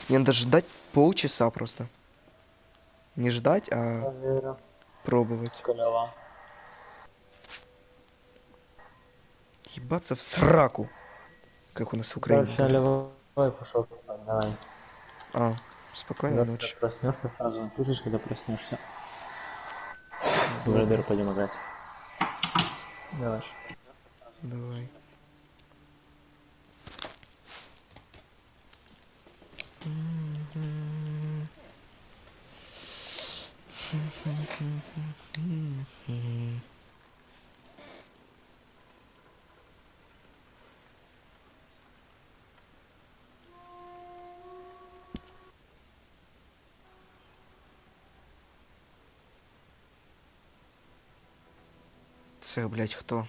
Мне надо ждать полчаса просто. Не ждать, а Проверю. пробовать. Клево. Ебаться в сраку. Как у нас в Украине Короче, я говорят. левой пошел спать, давай. А, спокойной Когда ты ночи. проснешься, сразу напишешь, когда проснешься. В Добро. рдр пойдем играть. Давай. Давай. Це, блядь, хто?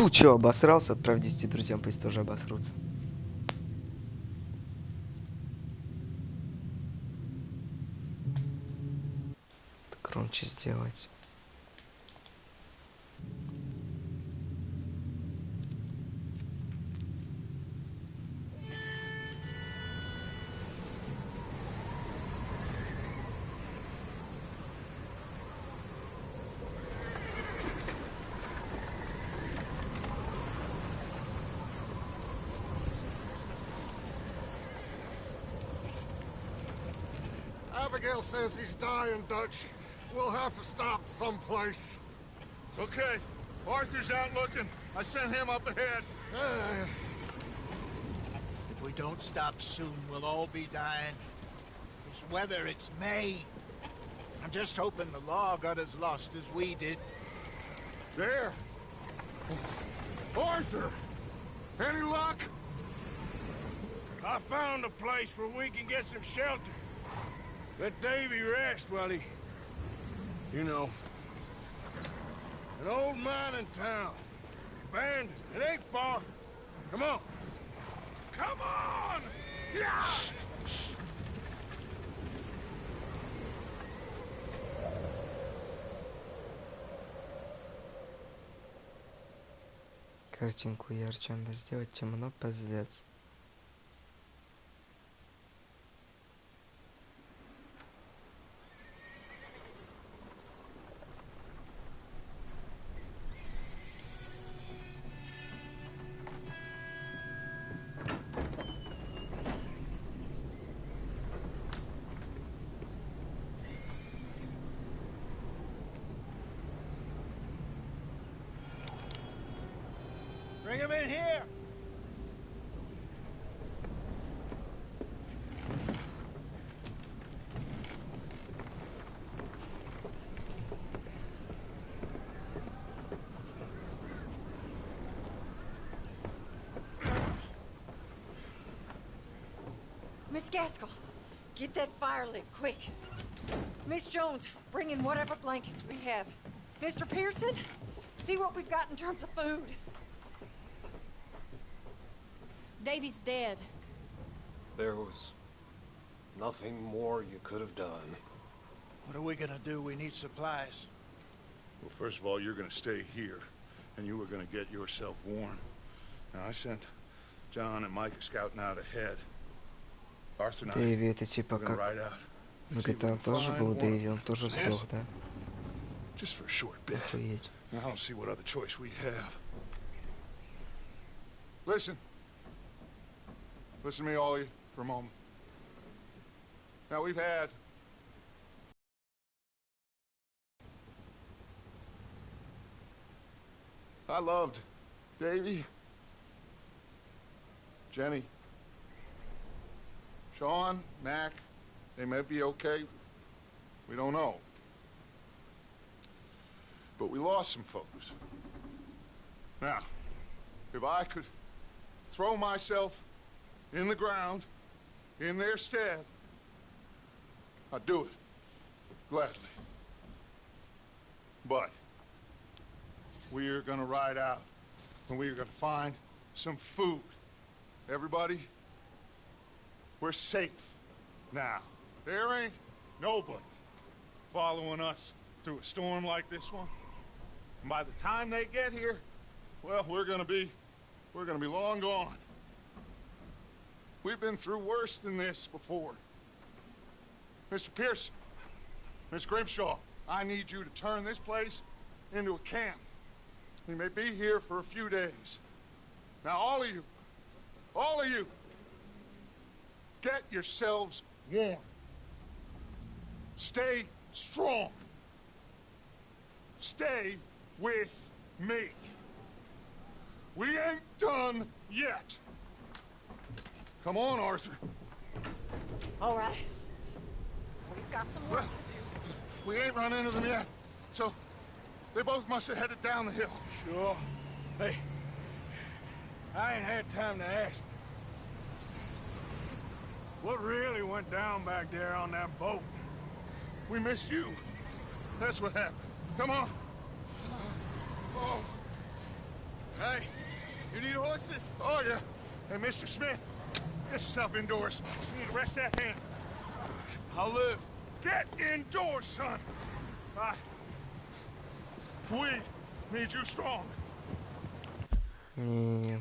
Ну чё, обосрался? Отправь 10 друзьям, пусть тоже обосрутся. Громче сделать. Abigail says he's dying, Dutch. We'll have to stop someplace. Okay. Arthur's out looking. I sent him up ahead. If we don't stop soon, we'll all be dying. This weather, it's May. I'm just hoping the law got as lost as we did. There. Arthur! Any luck? I found a place where we can get some shelter. Let Davy rest while he You know, an old mining town. Abandoned. It ain't far. Come on. Come on! Yeah! Картинку ярче надо сделать, темно, пиздец. Bring him in here! Miss Gaskell, get that fire lit, quick. Miss Jones, bring in whatever blankets we have. Mr. Pearson, see what we've got in terms of food. Davy's dead. There was nothing more you could have done. What are we gonna do? We need supplies. Well, first of all, you're gonna stay here, and you were gonna get yourself warm. Now, I sent John and Mike scouting out ahead. Arthur and I Дэйви это типа are gonna как... ride out. Ну See if we GTA can тоже find был one Дэйви, of он тоже them. сдох, да? Just for a short bit. Охуеть. I don't see what other choice we have. Listen. Listen to me, all of you, for a moment. Now, we've had... I loved Davy, Jenny, Sean, Mac. They may be okay. We don't know. But we lost some folks. Now, if I could throw myself in the ground in their stead, I'd do it gladly. But we are gonna ride out and we are gonna find some food. Everybody, we're safe now. There ain't nobody following us through a storm like this one. And by the time they get here, well, we're gonna be long gone. We've been through worse than this before. Mr. Pearson, Miss Grimshaw, I need you to turn this place into a camp. We may be here for a few days. Now, all of you, get yourselves warm. Stay strong. Stay with me. We ain't done yet. Come on, Arthur. All right. We've got some work to do. We ain't run into them yet, so they both must have headed down the hill. Sure. Hey, I ain't had time to ask. What really went down back there on that boat? We missed you. That's what happened. Come on. Oh. Hey, you need horses? Oh, yeah. Hey, Mr. Smith, get yourself indoors. You need to rest that hand. I'll live. Get indoors, son. We need you strong. Не.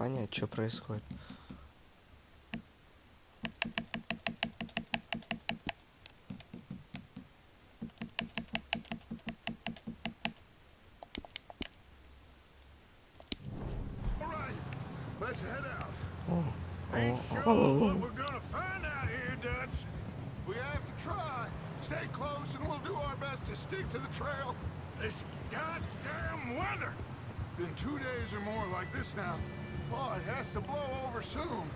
понять, что происходит. All right, let's head out. Ain't sure what we're gonna find out here, Dutch. We have to try. Stay close and we'll do our best to stick to the trail. This goddamn weather. Been 2 days or more like this now. Oh, it has to blow over soon.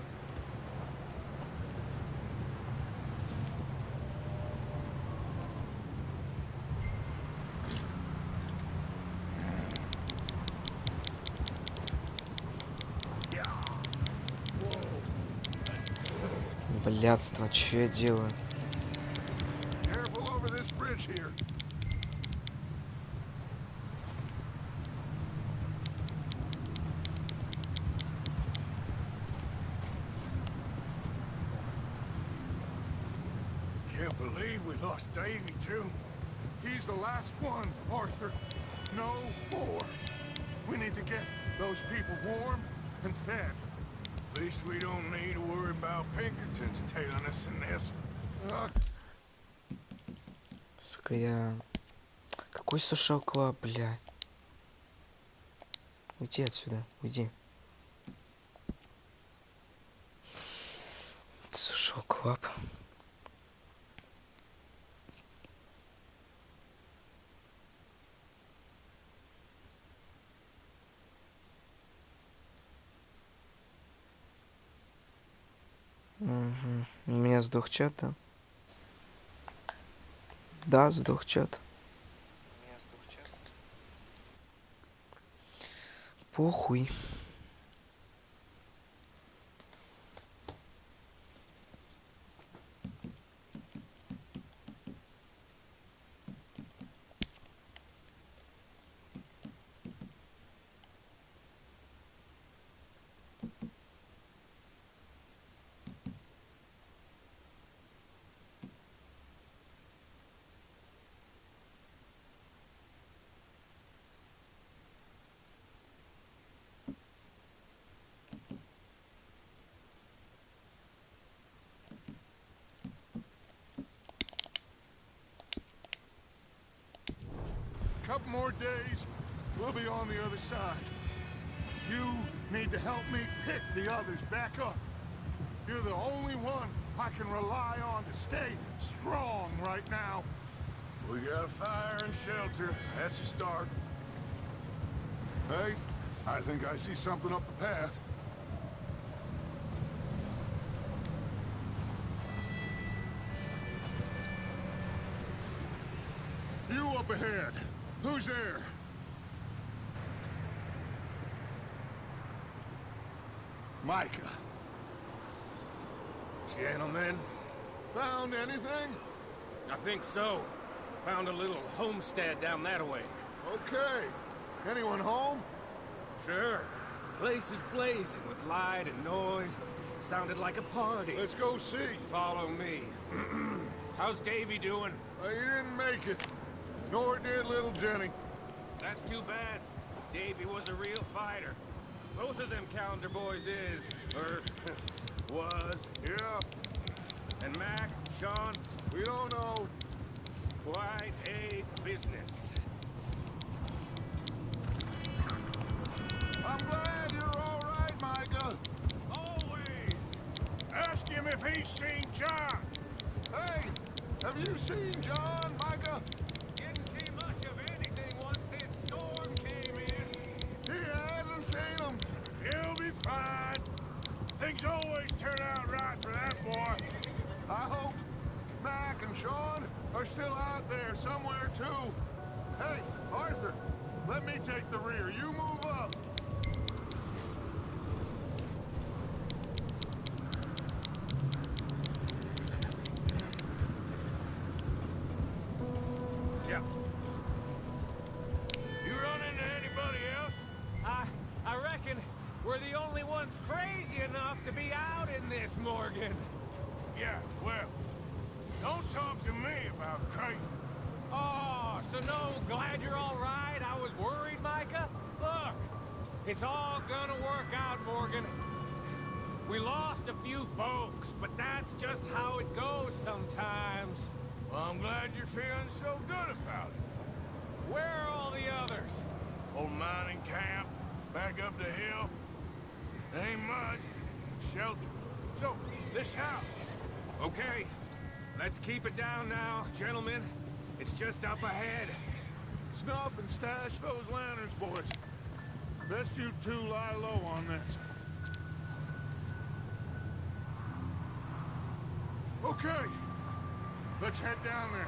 Блядство, что я делаю? Careful over this bridge here. Can't believe we lost Davy, too. He's the last one, Arthur. No more. We need to get those people warm and fed. At least we don't need to worry about Pinkertons tailing us in this. Сука, я... Какой сушил клаб, бля? Уйди отсюда, уйди. Сушил клаб. Угу. У меня сдох чат, да? Да, сдох чат. Похуй. Couple more days, we'll be on the other side. You need to help me pick the others back up. You're the only one I can rely on to stay strong right now. We got fire and shelter. That's a start. Hey, I think I see something up the path. You up ahead. Who's there? Micah. Gentlemen, Found anything? I think so. Found a little homestead down that way. Okay. Anyone home? Sure. Place is blazing with light and noise. Sounded like a party. Let's go see. Follow me. How's Davy doing? He didn't make it. Nor did little Jenny. That's too bad. Davy was a real fighter. Both of them calendar boys is, or was. Yeah, And Mac, Sean, we don't know. quite a business. I'm glad you're all right, Micah. Always. ask him if he's seen John. Hey, have you seen John, Micah? Didn't see much of anything once this storm came in. He hasn't seen him. He'll be fine. Things always turn out right for that boy. I hope Mac and Sean are still out there somewhere, too. Hey, Arthur, let me take the rear. You move up. Yeah. You run into anybody else? I reckon we're the only ones crazy enough to be out in this, Morgan. Yeah, well, don't talk to me about crazy. Oh, so no, glad you're all right. I was worried, Micah. Look, It's all gonna work out, Morgan. We lost a few folks, but that's just how it goes sometimes. Well, I'm glad you're feeling so good about it. Where are all the others? Old mining camp, back up the hill. Ain't much. Shelter. So, this house. Okay, let's keep it down now, gentlemen. It's just up ahead. Snuff and stash those lanterns, boys. Best you two lie low on this. Okay, let's head down there.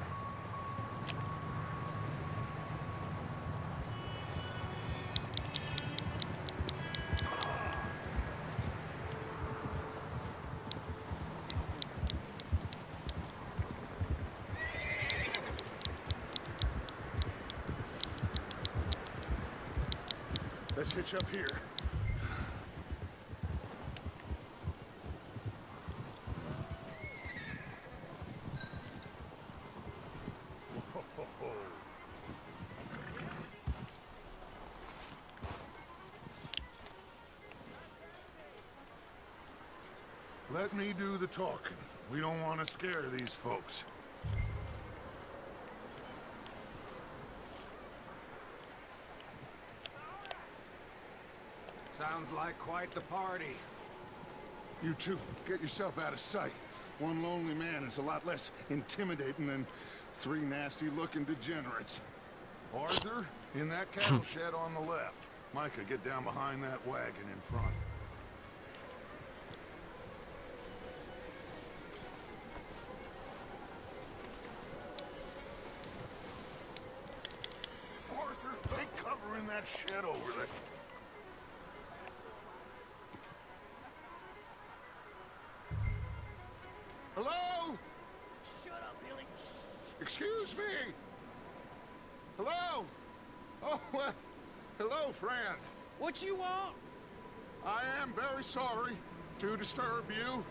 Let's hitch up here. Let me do the talking. We don't want to scare these folks. Sounds like quite the party. You two, get yourself out of sight. One lonely man is a lot less intimidating than three nasty-looking degenerates. Arthur, in that cattle shed on the left. Micah, get down behind that wagon in front. Arthur, take cover in that shed over there. Hello? Shut up, Billy. Excuse me? Hello? Oh, well, hello, friend. What you want? I am very sorry to disturb you.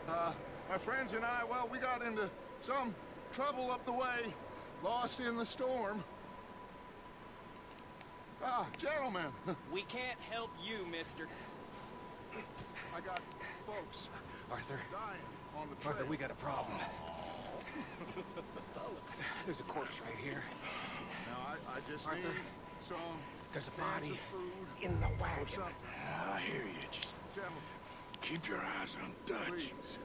My friends and I, well, we got into some trouble up the way, lost in the storm. Ah, gentlemen, We can't help you, mister. I got folks Arthur. dying on the trail. Arthur, we got a problem. Folks. There's a corpse right here. Now, I just Arthur, need some There's a cans body of food in the or wagon. something. I hear you. Just Gentlemen, keep your eyes on Dutch. please.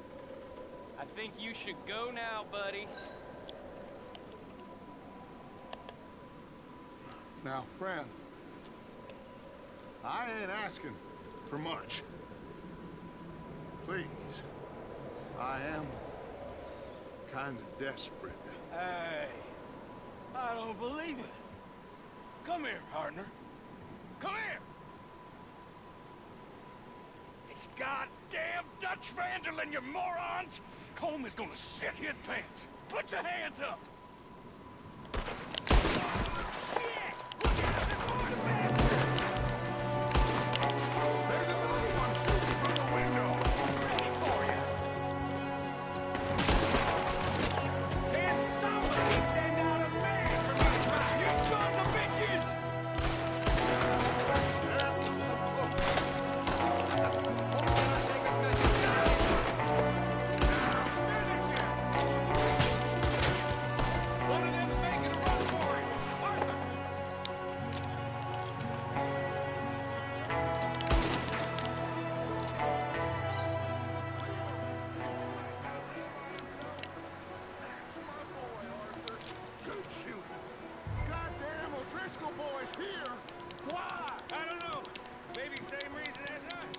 I think you should go now, buddy. Now, friend, I ain't asking for much. Please, I am kind of desperate. Hey, I don't believe it. Come here, partner. Come here. It's goddamn Dutch Vanderlyn, you morons! Colm is gonna set his pants. Put your hands up. Shit! Look out before the bastard! There's another one shooting from the window. Ready for you. Can somebody send out a man for my crime? You sons of bitches! One of them's making a run for it. Arthur! Good shooting. Goddamn O'Driscoll boys here. Why? I don't know. Maybe same reason as us.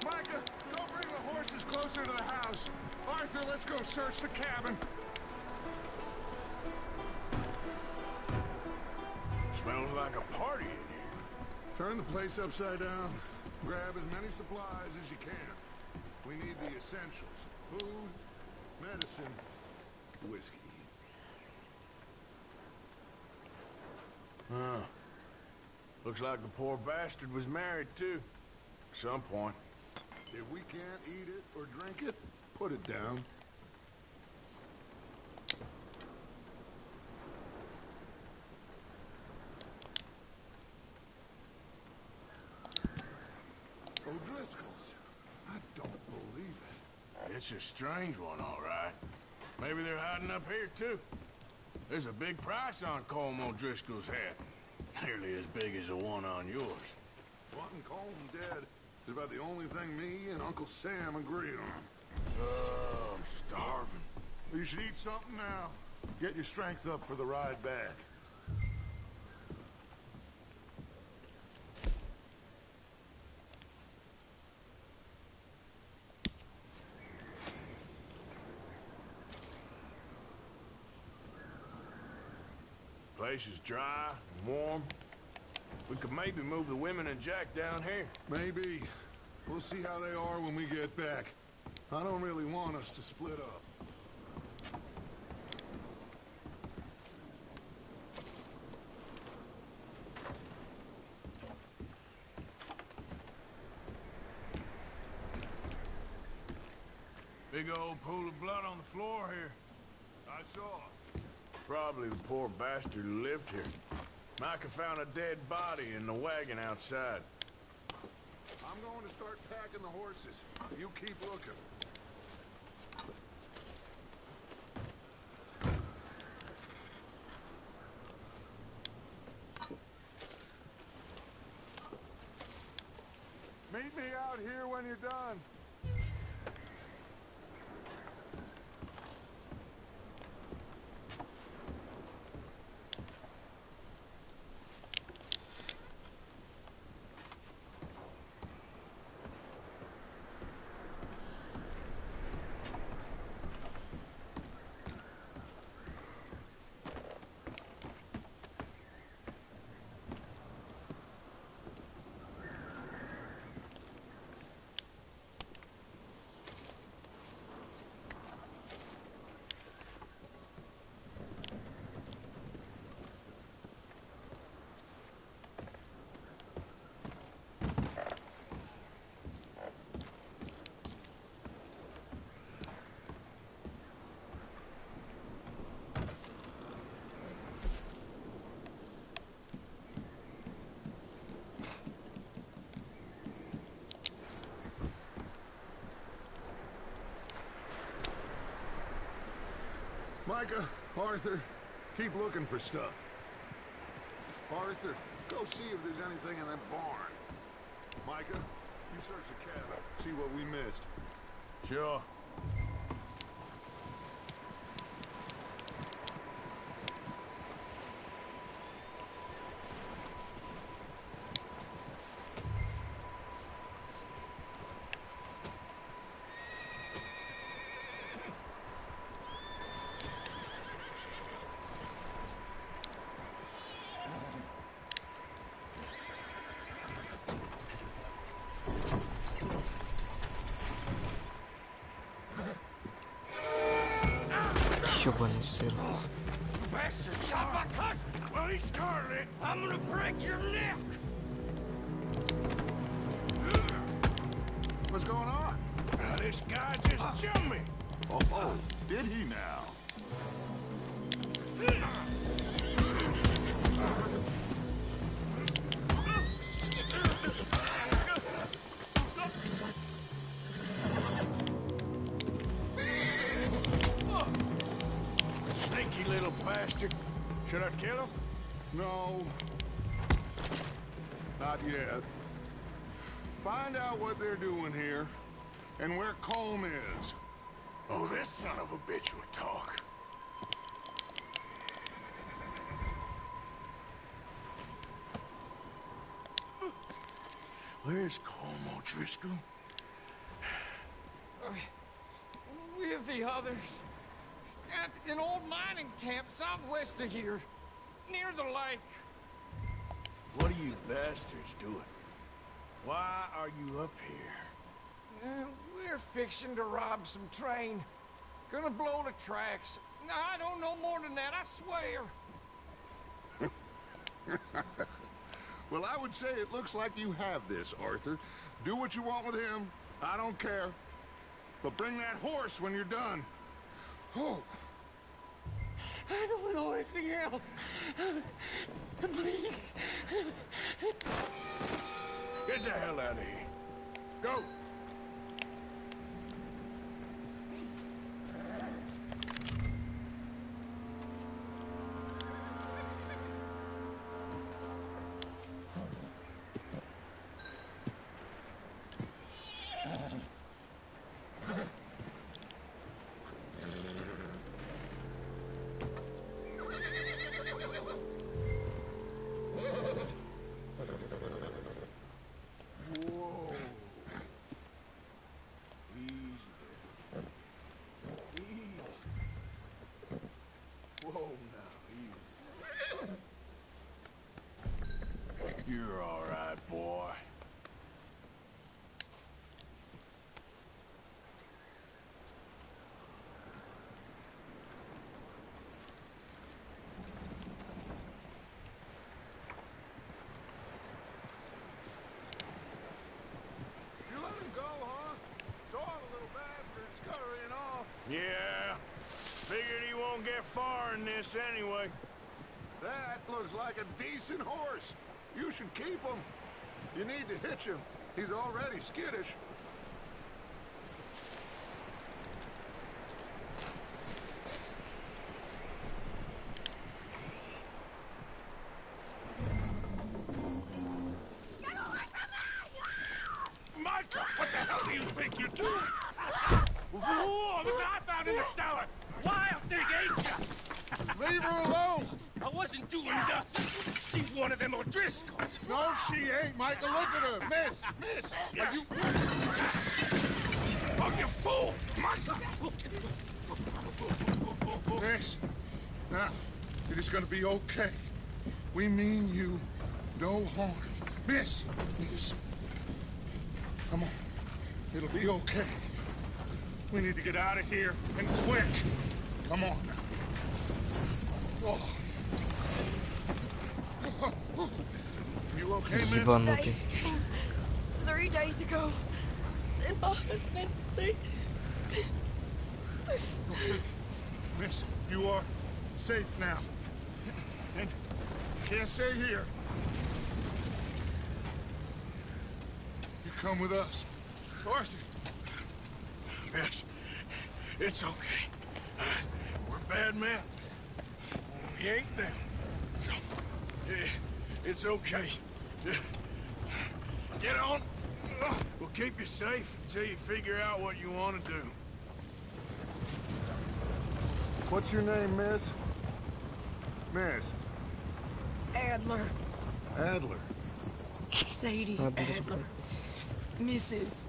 Micah, go bring the horses closer to the house. Arthur, let's go search the cabin. Smells like a party in here. Turn the place upside down. Grab as many supplies as you can. We need the essentials. Food, medicine, whiskey. Huh. Looks like the poor bastard was married, too. At some point. If we can't eat it or drink it, put it down. O'Driscolls. I don't believe it. It's a strange one, all right. Maybe they're hiding up here, too. There's a big price on Colm O'Driscoll's hat. Nearly as big as the one on yours. Wanting Colm dead is about the only thing me and Uncle Sam agree on. I'm starving. You should eat something now. Get your strength up for the ride back. Place is dry and warm. We could maybe move the women and Jack down here. Maybe. We'll see how they are when we get back. I don't really want us to split up. Big old pool of blood on the floor here. I saw. Probably the poor bastard who lived here. Micah found a dead body in the wagon outside. I'm going to start packing the horses. You keep looking. Meet me out here when you're done. Micah, Arthur, keep looking for stuff. Arthur, go see if there's anything in that barn. Micah, you search the cabin, see what we missed. Sure. Ёбаный сыр. Bastard shot my cousin! Well, he started it. I'm gonna break your neck! What's going on? This guy just jumped me! Oh, did he now? Sneaky little bastard. Should I kill him? No. Not yet. Find out what they're doing here, and where Colm is. Oh, this son of a bitch will talk. Where's Colm O'Driscoll? With the others. At an old mining camp southwest of here. Near the lake. What are you bastards doing? Why are you up here? We're fixing to rob some train. Gonna blow the tracks. I don't know more than that, I swear. Well, I would say it looks like you have this, Arthur. Do what you want with him. I don't care. But bring that horse when you're done. Oh. I don't know anything else. Please. Get the hell out of here. Go. You're all right, boy. You let him go, huh? Saw the little bastard scurrying off. Yeah. Figured he won't get far in this anyway. That looks like a decent horse. You should keep him. You need to hitch him. He's already skittish. Micah, what the hell do you think you're doing? Whoa, look what I found in the cellar. Wild thing, ain't ya? Leave her alone. I wasn't doing nothing. She's one of them O'Driscolls. No, she ain't, Micah. Look at her. Miss. Are you... Oh, you fool! Micah! Miss. Now, it is gonna be okay. We mean you no harm. Miss. Come on. It'll be okay. We need to get out of here, and quick. Come on now. Oh. You okay, miss? Ебанутый. 3 days ago. And my husband, Miss, you are safe now. And you can't stay here. You come with us. Arthur. Miss, it's okay. We're bad men. We ain't them. It's okay. Get on. We'll keep you safe until you figure out what you want to do. What's your name, miss? Miss. Adler. Adler. Sadie Adler. Mrs.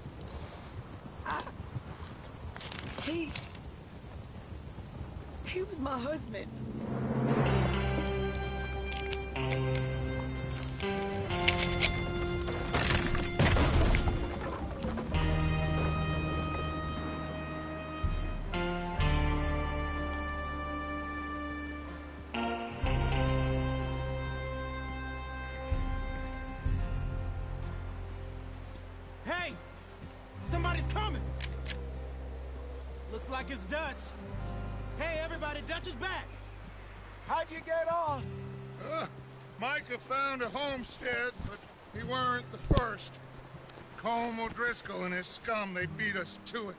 He was my husband. Hey! Somebody's coming! Looks like it's Dutch. Hey, everybody, Dutch is back! How'd you get on? Micah found a homestead, but he weren't the first. Colm O'Driscoll and his scum, they beat us to it.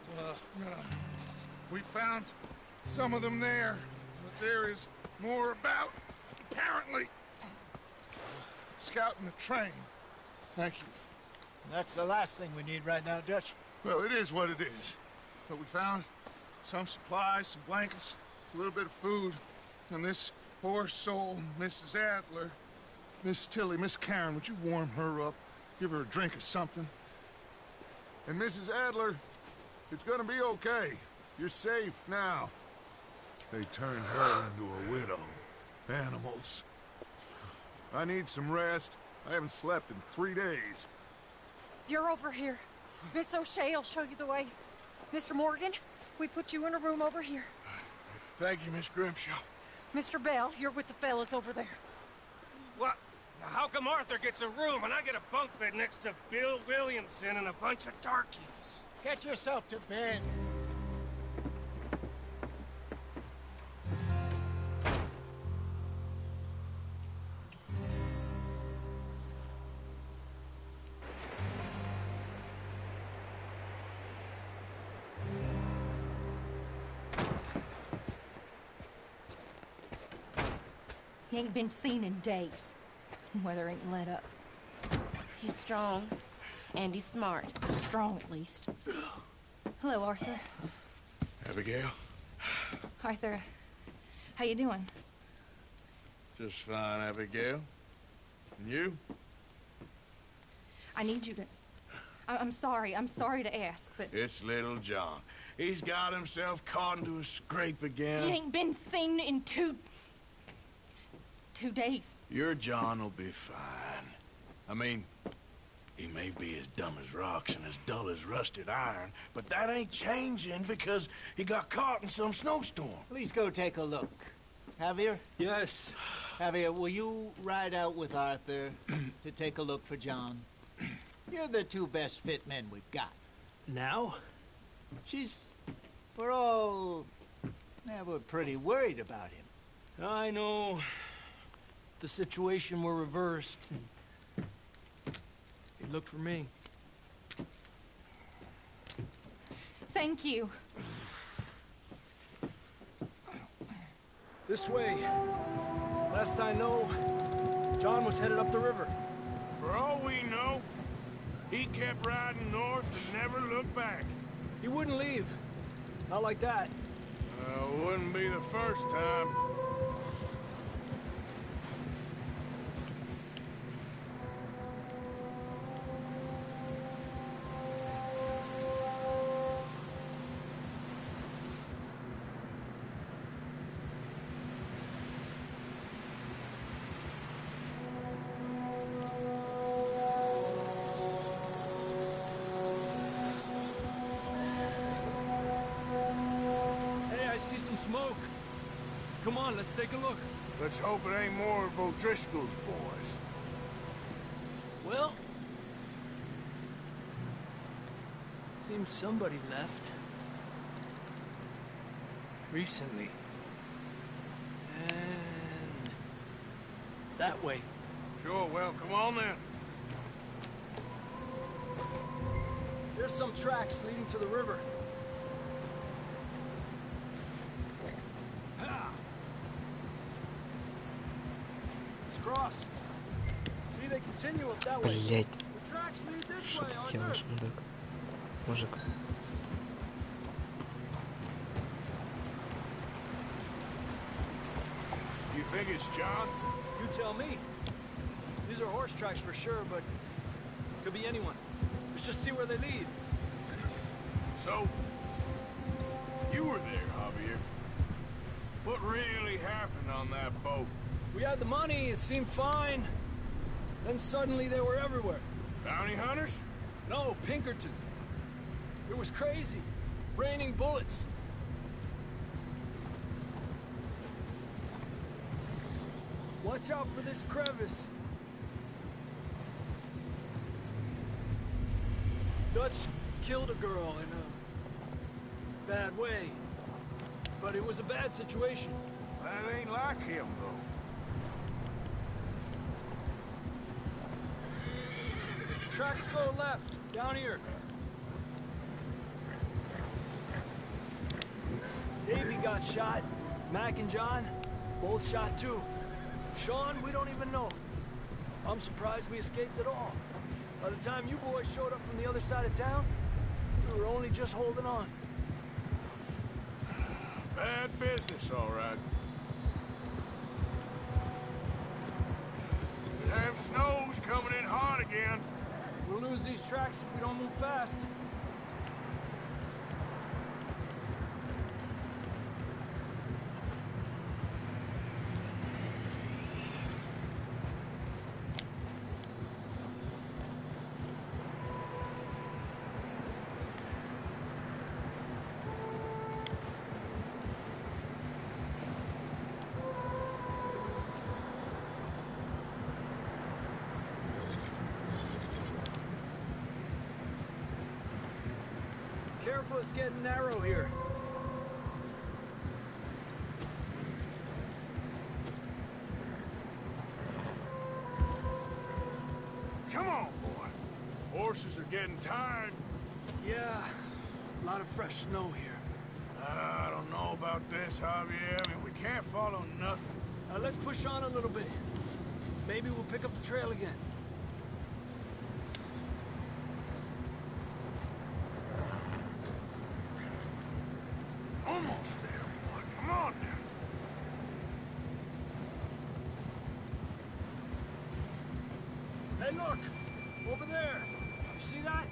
We found some of them there, but there is more about, apparently. Scouting the train. Thank you. That's the last thing we need right now, Dutch. Well, it is what it is. But we found some supplies, some blankets, a little bit of food, and this poor soul, Mrs. Adler, Miss Tilly, Miss Karen, would you warm her up? Give her a drink or something? And Mrs. Adler, it's gonna be okay. You're safe now. They turned her into a widow. Animals. I need some rest. I haven't slept in 3 days. You're over here. Miss O'Shea will show you the way. Mr. Morgan, we put you in a room over here. Thank you, Miss Grimshaw. Mr. Bell, you're with the fellas over there. What? Now, how come Arthur gets a room and I get a bunk bed next to Bill Williamson and a bunch of darkies? Get yourself to bed. He ain't been seen in days. Weather ain't let up. He's strong, and he's smart. Strong, at least. Hello, Arthur. Abigail? Arthur, how you doing? Just fine, Abigail. And you? I need you to... I'm sorry to ask, but... It's little John. He's got himself caught into a scrape again. He ain't been seen in two days. Your John will be fine. I mean, he may be as dumb as rocks and as dull as rusted iron, but that ain't changing because he got caught in some snowstorm. Please go take a look. Javier? Yes. Javier, will you ride out with Arthur to take a look for John? You're the two best fit men we've got. Now? We're all... Yeah, we're pretty worried about him. I know. If the situation were reversed, he'd look for me. Thank you. This way. Last I know, John was headed up the river. For all we know, he kept riding north and never looked back. He wouldn't leave. Not like that. Wouldn't be the first time. Smoke. Come on, let's take a look. Let's hope it ain't more of O'Driscoll's boys. Well, seems somebody left. Recently. And that way. Sure, well, come on then. There's some tracks leading to the river. Cross. See, they continue up that way. Блять. The tracks lead this Что way, ты делаешь, мудак? Мужик. You think it's John? You tell me. These are horse tracks for sure, but could be anyone. Let's just see where they lead. So, you were there, Javier. What really happened on that boat? We had the money, it seemed fine. Then suddenly they were everywhere. Bounty hunters? No, Pinkertons. It was crazy. Raining bullets. Watch out for this crevice. Dutch killed a girl in a bad way. But it was a bad situation. That ain't like him, though. Tracks go left, down here. Davey got shot. Mac and John, both shot too. Sean, we don't even know. I'm surprised we escaped at all. By the time you boys showed up from the other side of town, we were only just holding on. Bad business, all right. Damn snow's coming in hard again. We'll lose these tracks if we don't move fast. Careful, it's getting narrow here. Come on, boy. Horses are getting tired. Yeah, a lot of fresh snow here. I don't know about this, Javier. I mean, we can't follow nothing. Let's push on a little bit. Maybe we'll pick up the trail again. Almost there, boy. Come on now. Hey, look! Over there! You see that?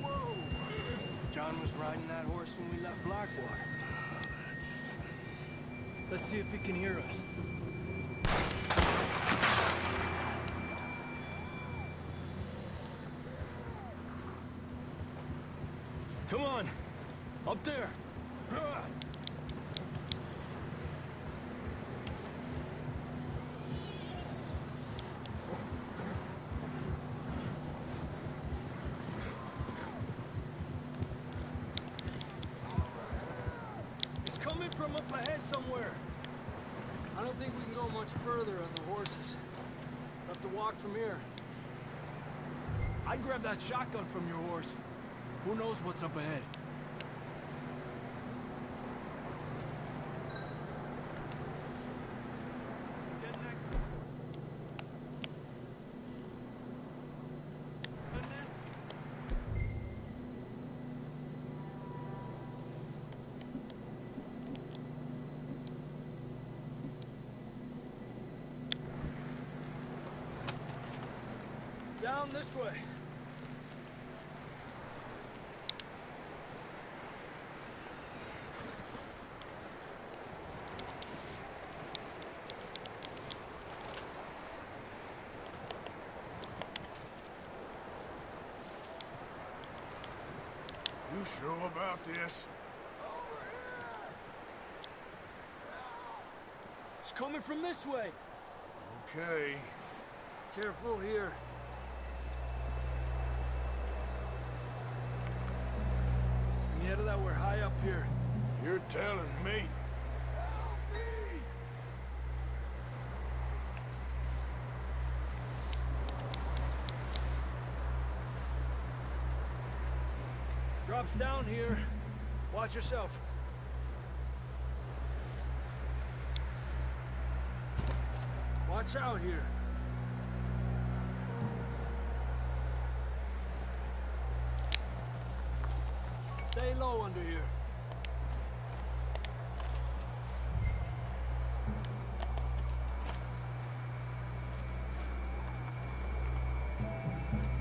Whoa! John was riding that horse when we left Blackwater. Let's see if he can hear us. Come on! Up there! It's coming from up ahead somewhere. I don't think we can go much further on the horses. We'll have to walk from here. I'd grab that shotgun from your horse. Who knows what's up ahead? Down this way. You sure about this? It's coming from this way. Okay. Careful here. Get it that we're high up here. You're telling me. Drops down here. Watch yourself. Watch out here. Stay low under here.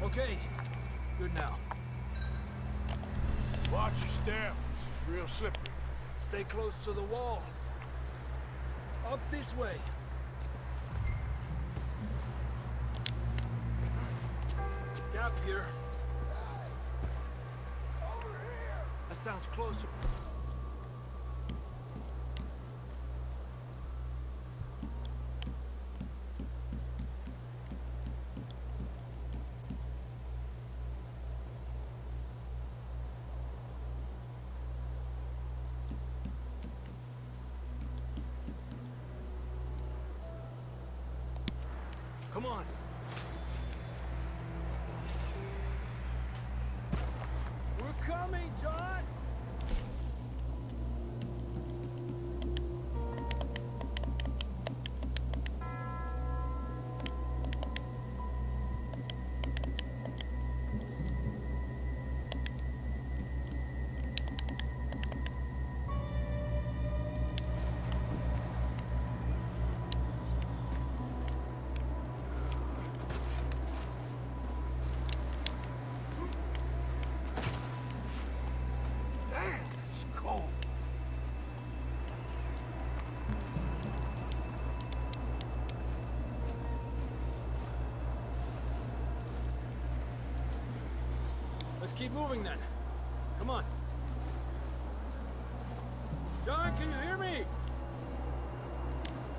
Okay, good now. Watch your step. This is real slippery. Stay close to the wall. Up this way. Gap here. That sounds closer. Come on. We're coming, John! Let's keep moving then. Come on. John, can you hear me?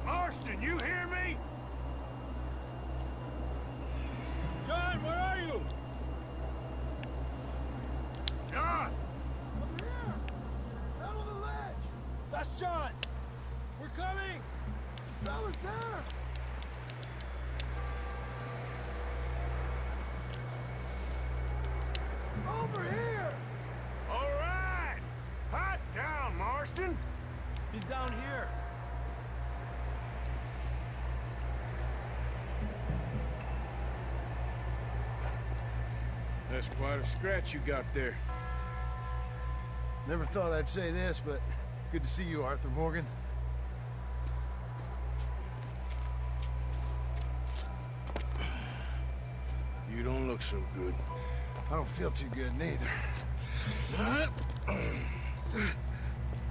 Marston, you hear me? John, where are you? John! Up here! Down on the ledge! That's John! We're coming! Fella's there! Over here! Marston? He's down here. That's quite a scratch you got there. Never thought I'd say this, but good to see you, Arthur Morgan. You don't look so good. I don't feel too good, neither.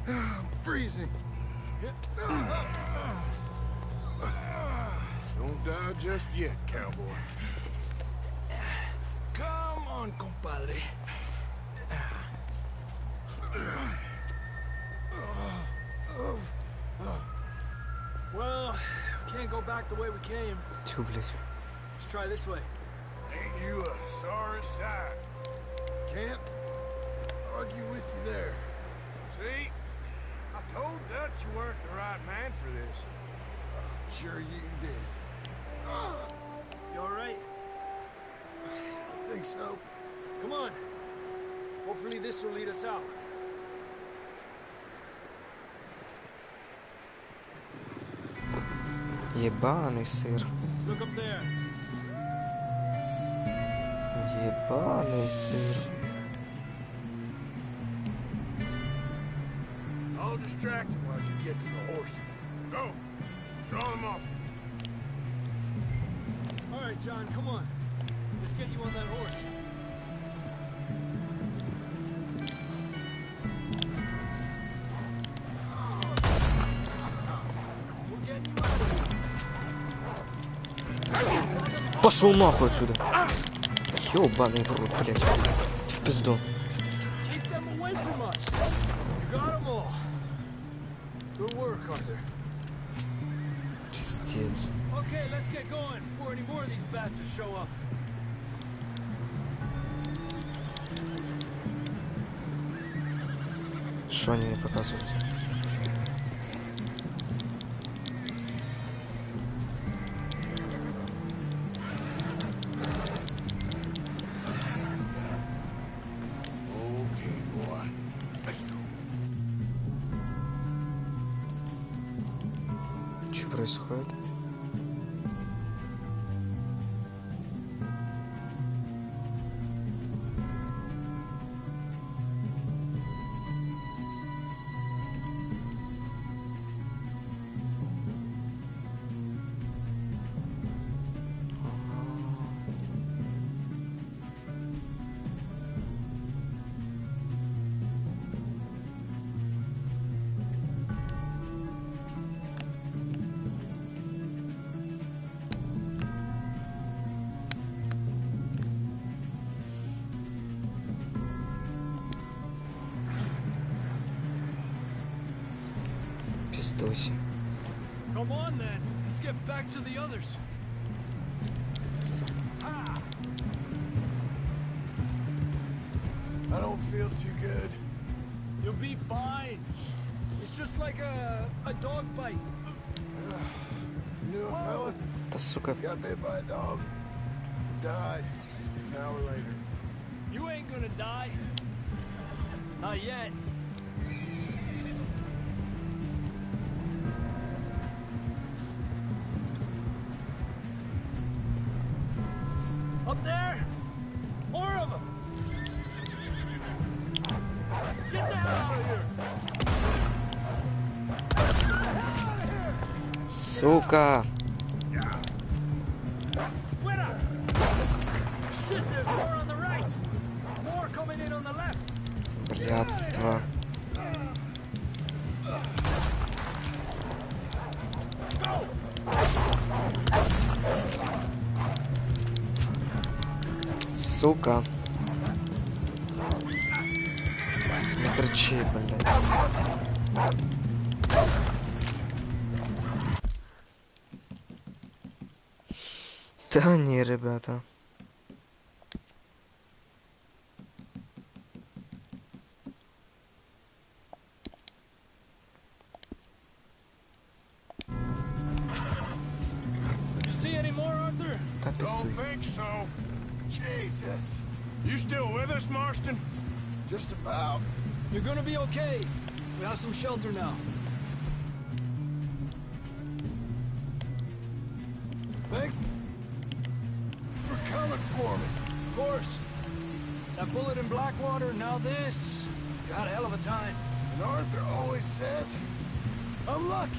I'm freezing. Don't die just yet, cowboy. Come on, compadre. Well, can't go back the way we came. Тьфу, блядь. Let's try this way. Ain't you a sorry sight? Can't argue with you there. See? I told Dutch you weren't the right man for this. I'm sure you did. You all right? I think so. Come on. Hopefully this will lead us out. Ебаный сыр. Look up there. Ебаный сыр. I'll distract him while you get to the horses. Go! Draw them off. All right, John, come on. Let's get you on that horse. We'll get you out of here. Пошел нахуй отсюда. Ёбаный в рот, блядь. В пизду. Keep them away from us. You got them all. Good work, Arthur. Пиздец. Okay, let's get going before any more of these bastards show up. Что они мне показываются? Okay, boy. Let's go. Что происходит? Пиздоси. Come on, then. Let's get back to the others. I don't feel too good. You'll be fine. It's just like a dog bite. Knew a fella Да сука. got bit by a dog. Died an hour later. You ain't gonna die. Not yet. Up there? More of them! Get the hell out of here! Сука. Fuera! Shit, there's more on the right! More coming in on the left! Блядство. Go! Сука. Не кричи, блядь. Да не, ребята. You see any more, Arthur? Да Don't пиздуй. think so. Jesus. You still with us, Marston? Just about. You're gonna be okay. We have some shelter now. Thank for coming for me. Of course. That bullet in Blackwater, now this. You had a hell of a time. And Arthur always says, I'm lucky.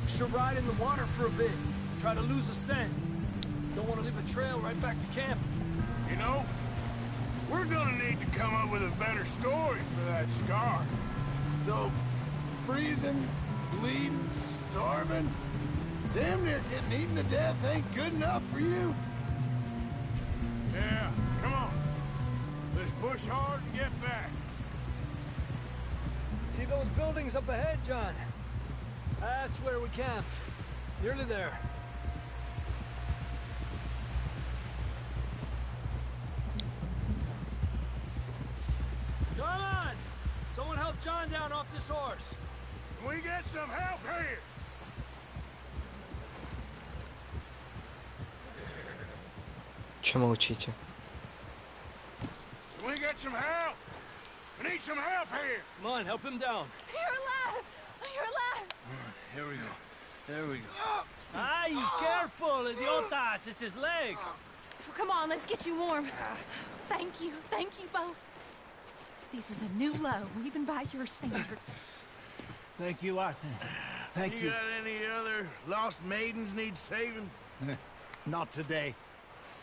Should ride in the water for a bit. Try to lose a scent. Don't want to leave a trail right back to camp. You know, we're gonna need to come up with a better story for that scar. So, freezing, bleeding, starving, damn near getting eaten to death ain't good enough for you? Yeah, come on. Let's push hard and get back. See those buildings up ahead, John? That's where we camped. Nearly there. Come on! Someone help John down off this horse. Can we get some help here? Чё молчите? Can we get some help? We need some help here. Come on, help him down. You're alive! You're alive! Here we go. There we go. Ay, careful, idiotas! It's his leg. Come on, let's get you warm. Thank you both. This is a new low, even by your standards. Thank you, Arthur. Thank You got any other lost maidens need saving? Not today.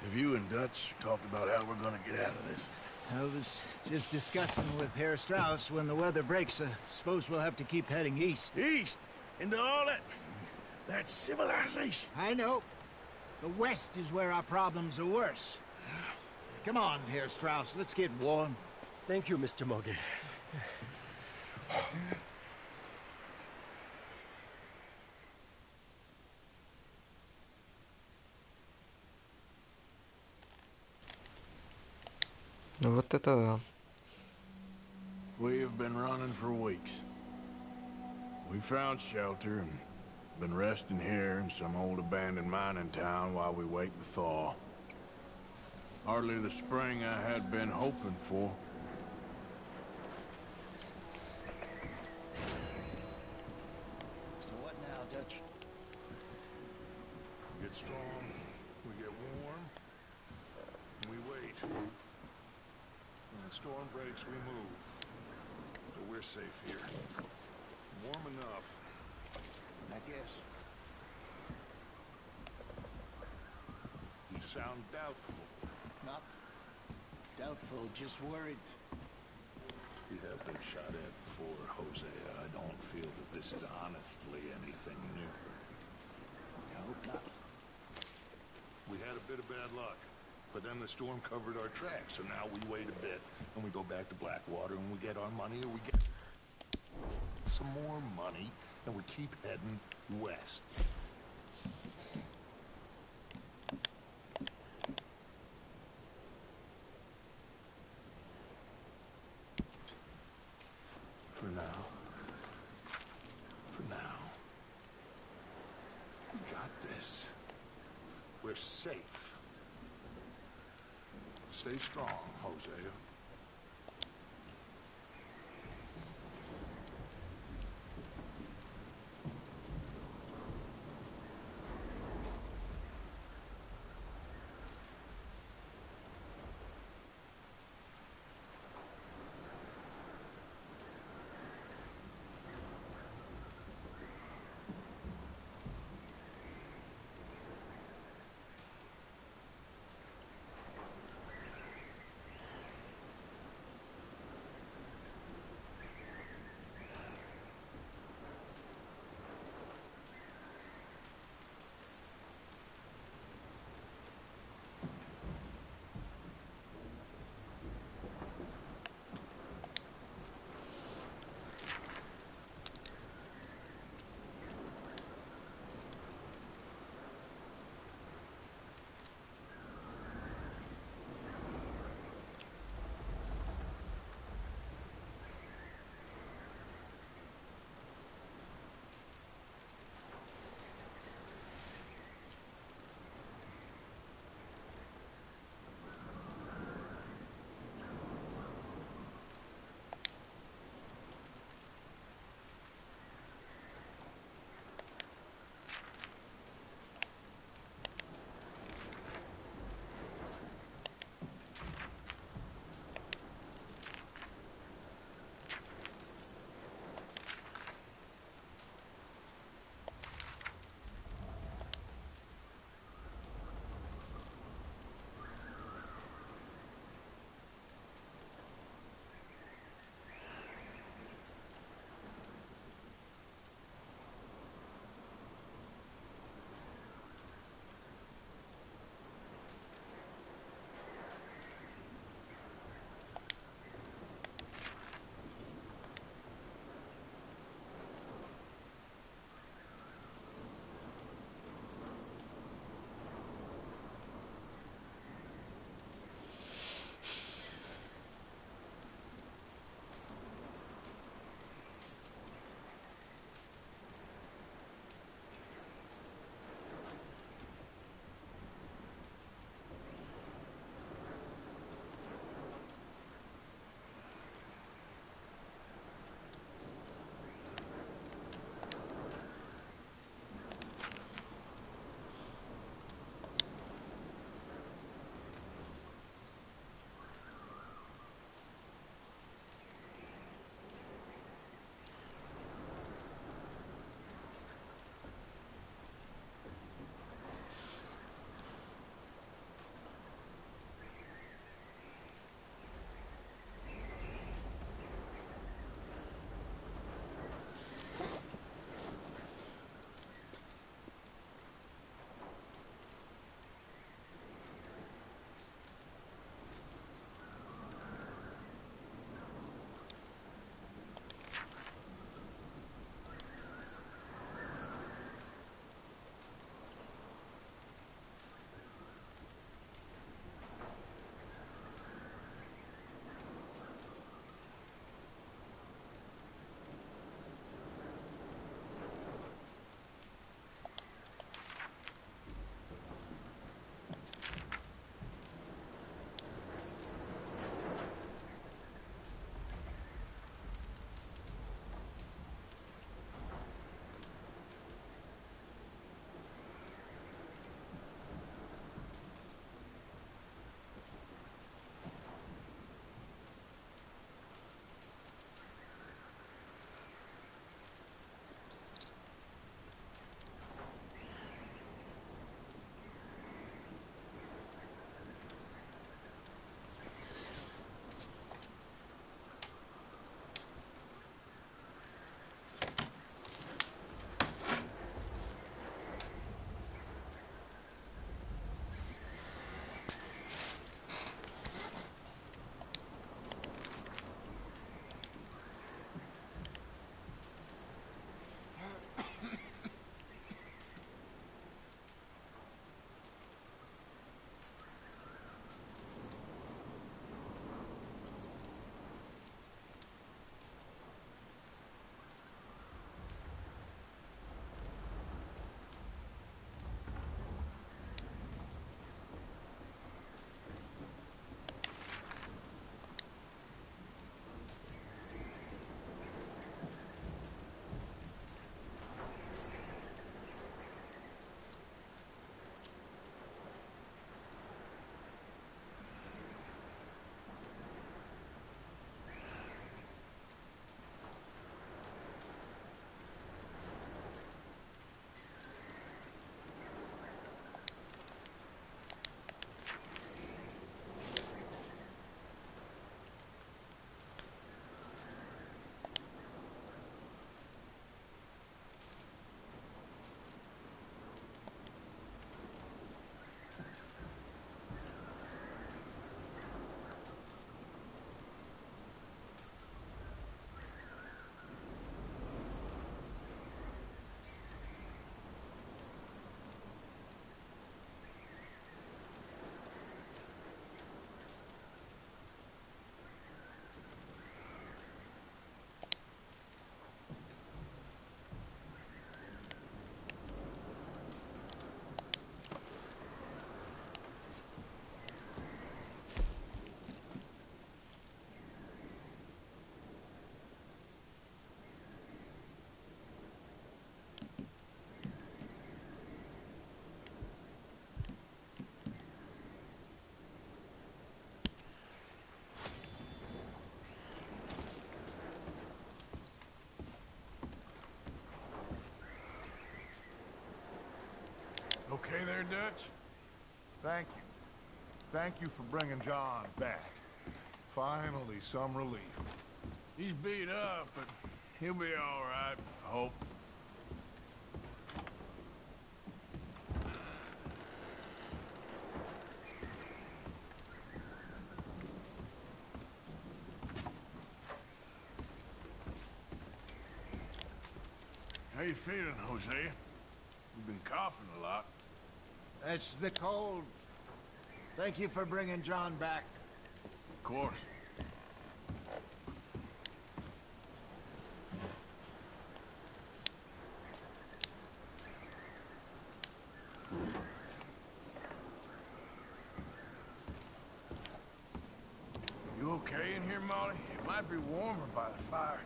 Have you and Dutch talked about how we're gonna get out of this? I was just discussing with Herr Strauss when the weather breaks. I suppose we'll have to keep heading east. East? Into all that civilization? I know. The west is where our problems are worse. Come on, Herr Strauss, let's get warm. Thank you, Mr. Morgan. Ну вот это да. We have been running for weeks. We found shelter and been resting here in some old abandoned mining town while we wait the thaw. Hardly the spring I had been hoping for. So what now, Dutch? We get strong, we get warm, and we wait. When the storm breaks, we move. So we're safe here. Warm enough. I guess. You sound doubtful. Not doubtful, just worried. You have been shot at before, Hosea. I don't feel that this is honestly anything new. I hope not. We had a bit of bad luck, but then the storm covered our tracks, so now we wait a bit, and we go back to Blackwater, and we get our money, or we get some more money, and we keep heading west. For now. For now. We got this. We're safe. Stay strong, Hosea. Okay there, Dutch? Thank you. Thank you for bringing John back. Finally, some relief. He's beat up, but he'll be all right, I hope. How you feeling, Jose? You've been coughing a lot. That's the cold. Thank you for bringing John back. Of course. You okay in here, Molly? It might be warmer by the fire.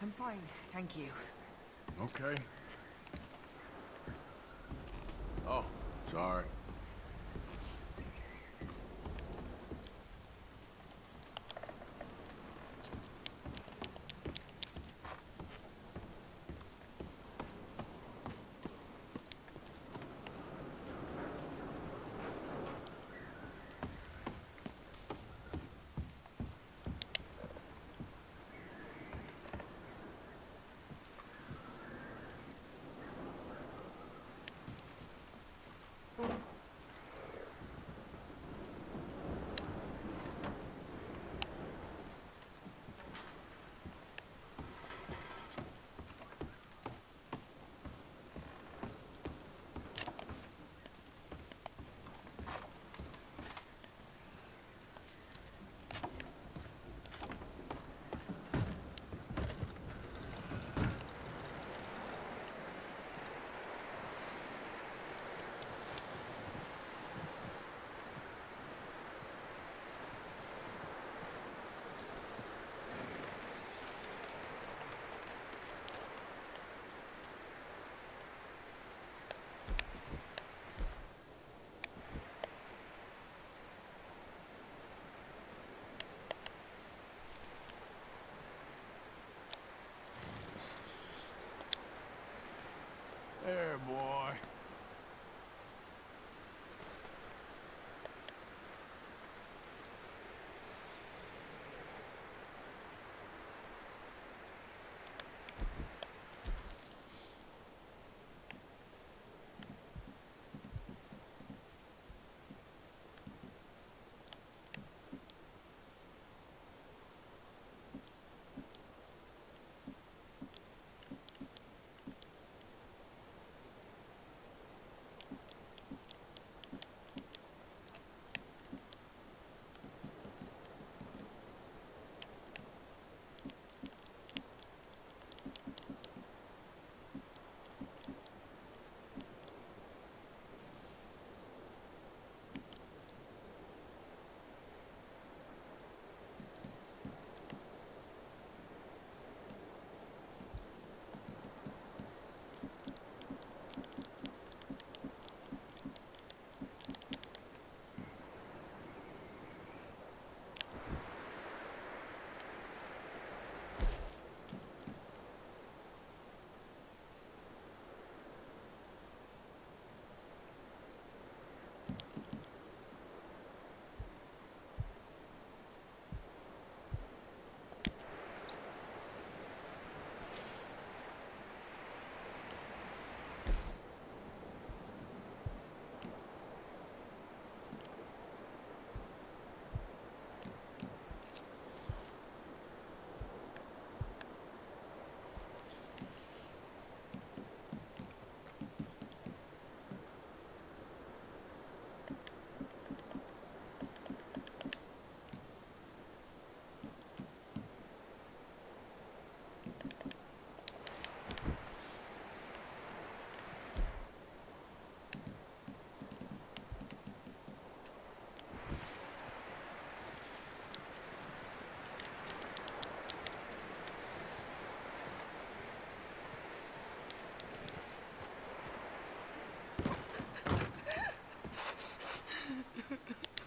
I'm fine, thank you. Okay. Oh, sorry. There, boy.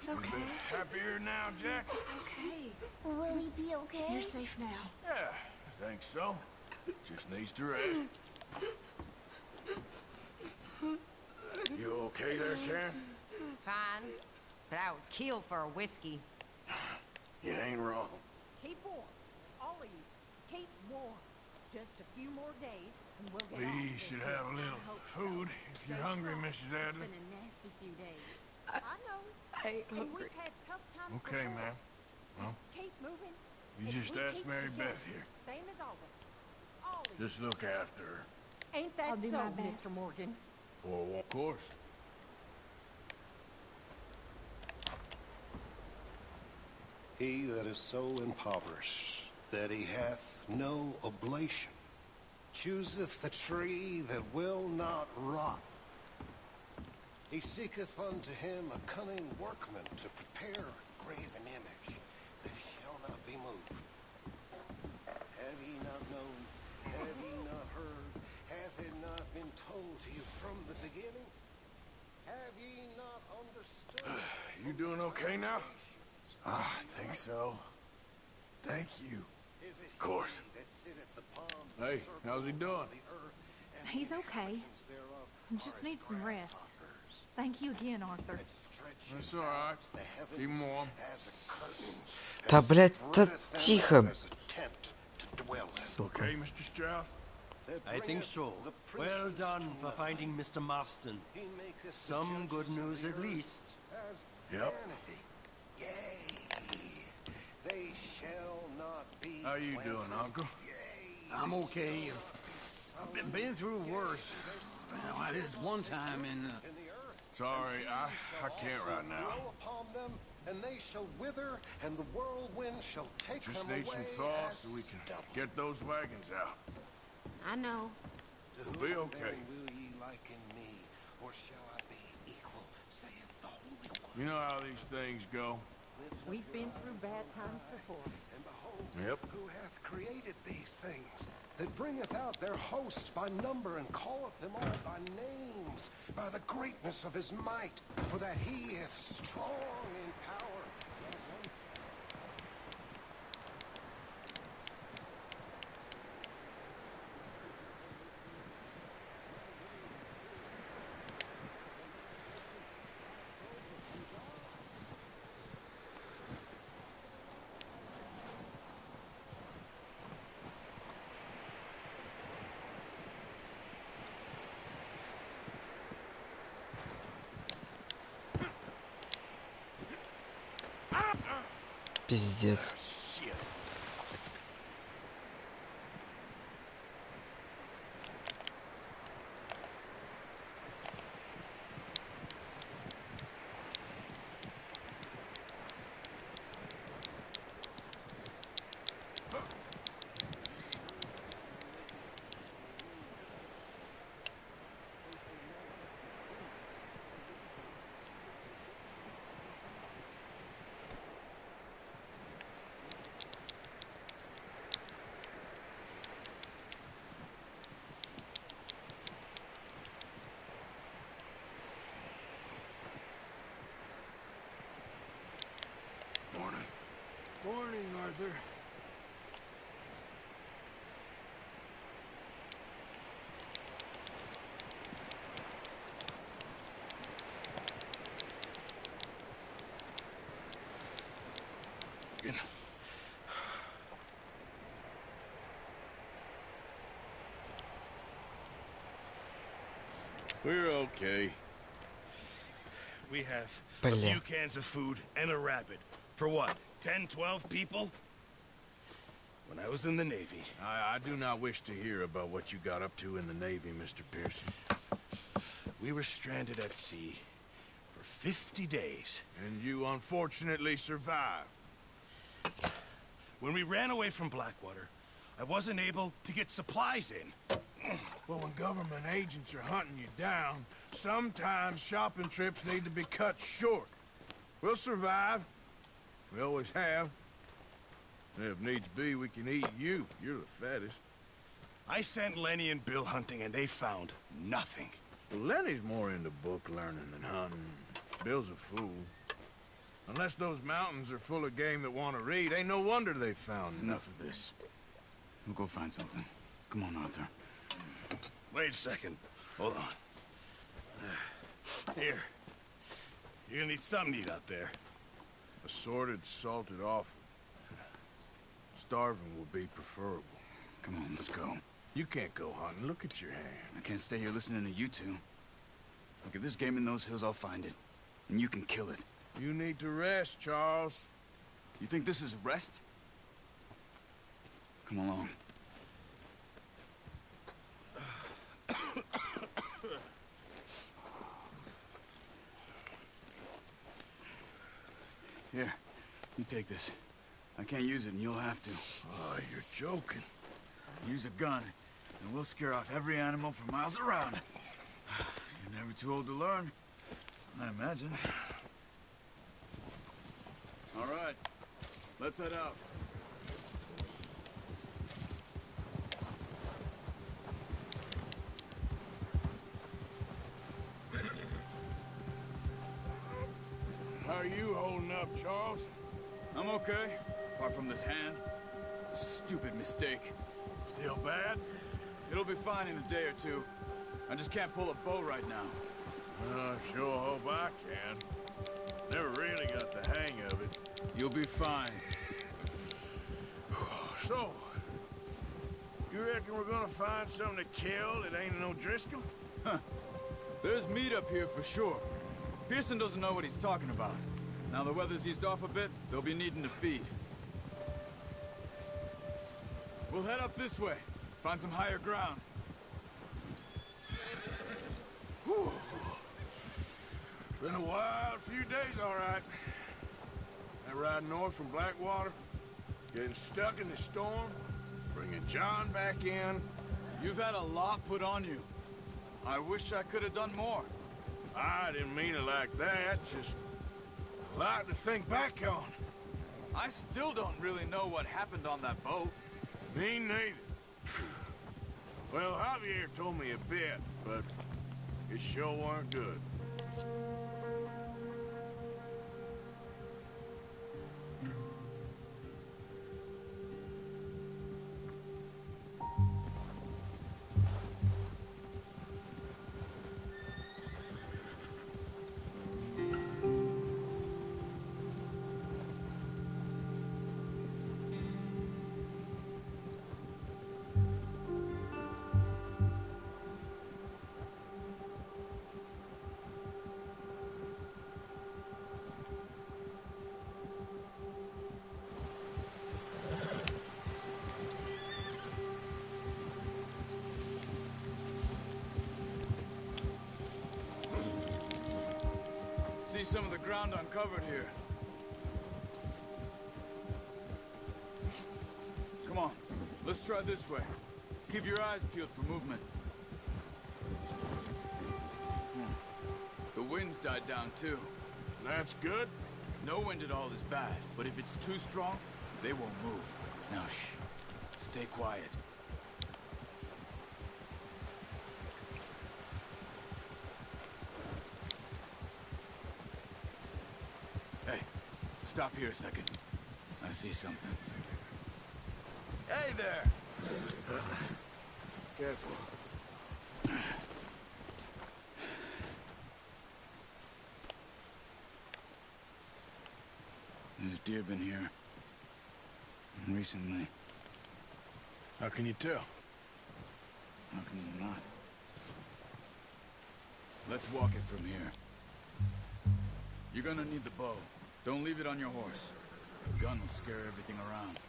Okay. Happier now, Jack? Okay. Will he be okay? You're safe now. Yeah, I think so. Just needs to rest. You okay there, Karen? Fine, but I would kill for a whiskey. You ain't wrong. Keep warm, all of you. Keep warm. Just a few more days, and we'll get off We this should hill. have a little food if you're hungry, Mrs. Adler. It's been a nasty few days. I know. I ain't And hungry. we've had tough times Okay, before. ma'am. Well, Keep moving. you and just we asked keep Mary together, Beth here. Same as always. All of you. Just look after her. Ain't that I'll do so, my best. Mr. Morgan? Oh, of course. He that is so impoverished that he hath no oblation chooseth the tree that will not rot. He seeketh unto him a cunning workman to prepare a graven image that shall not be moved. Have ye not known? Have ye not heard? Hath it not been told to you from the beginning? Have ye not understood? You doing okay now? I think so. Thank you. Of course. Hey, how's he doing? He's okay. He just needs some rest. Thank you again, Arthur. That's all right. Keep him warm. Да, блядь, да тихо. Сука. Okay, Mr. Strauss? I think so. Well done for finding Mr. Marston. Some good news at least. Yep. They shall not be. How you doing, Uncle? I'm okay. I've been through worse. Well, there's one time in... Sorry, I can't right now. Blow upon them, and they shall wither, and the whirlwind shall take Just them need some away thaw as so we can stubble. get those wagons out. I know. To We'll be whom okay. then will ye liken me, or shall I be equal, saith the Holy One? You know how these things go. We've been through bad times before. And behold, Yep. who hath created these things, that bringeth out their hosts by number, and calleth them all by names, by the greatness of his might, for that he is strong in power. Пиздец. Shit. Morning. Morning, Arthur. We're okay. We have a Бля. few cans of food and a rabbit. For what, 10, 12 people? When I was in the Navy. I do not wish to hear about what you got up to in the Navy, Mr. Pearson. We were stranded at sea for 50 days. And you unfortunately survived. When we ran away from Blackwater, I wasn't able to get supplies in. Well, when government agents are hunting you down, sometimes shopping trips need to be cut short. We'll survive. We always have. If needs be, we can eat you. You're the fattest. I sent Lenny and Bill hunting, and they found nothing. Well, Lenny's more into book learning than hunting. Bill's a fool. Unless those mountains are full of game that want to read, ain't no wonder they found Enough of this. We'll go find something. Come on, Arthur. Wait a second. Hold on. Here. You're gonna need something to eat out there. Assorted, salted offal. Starving will be preferable. Come on, let's go. You can't go hunting. Look at your hand. I can't stay here listening to you two. Look, if there's game in those hills, I'll find it. And you can kill it. You need to rest, Charles. You think this is rest? Come along. Here, you take this. I can't use it, and you'll have to. Oh, you're joking. Use a gun, and we'll scare off every animal for miles around. You're never too old to learn, I imagine. All right, let's head out. How are you holding up, Charles? I'm okay, apart from this hand. Stupid mistake. Still bad? It'll be fine in a day or two. I just can't pull a bow right now. I sure hope I can. Never really got the hang of it. You'll be fine. So, you reckon we're gonna find something to kill that ain't no Driscoll? Huh. There's meat up here for sure. Pearson doesn't know what he's talking about. Now the weather's eased off a bit, they'll be needing to feed. We'll head up this way. Find some higher ground. Whew. Been a wild few days, all right. That ride north from Blackwater, getting stuck in the storm, bringing John back in. You've had a lot put on you. I wish I could have done more. I didn't mean it like that, just a lot to think back on. I still don't really know what happened on that boat. Me neither. Well, Javier told me a bit, but it sure weren't good. See some of the ground uncovered here. Come on, let's try this way. Keep your eyes peeled for movement. The wind's died down too. That's good. No wind at all is bad, but if it's too strong, they won't move. Now shh, stay quiet. Hey, stop here a second. I see something. Hey there! Careful. There's deer been here. Recently. How can you tell? How can you not? Let's walk it from here. You're gonna need the bow. Don't leave it on your horse. The gun will scare everything around.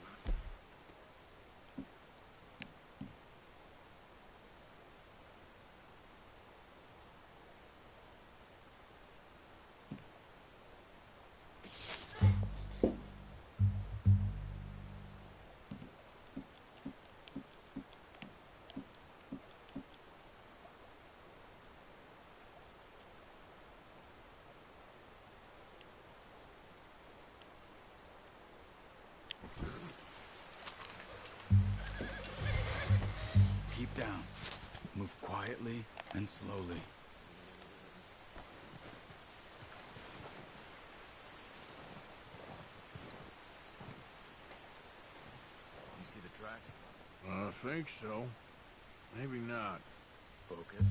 Keep down. Move quietly and slowly. You see the tracks? I think so. Maybe not. Focus.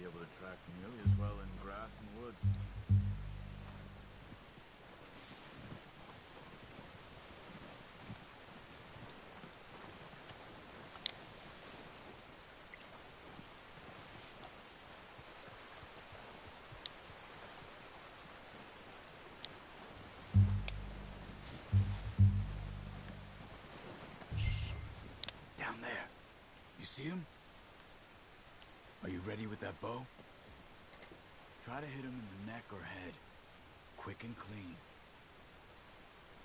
able to track nearly as well in grass and woods. Down there. You see him? Are you ready with that bow? Try to hit him in the neck or head. Quick and clean.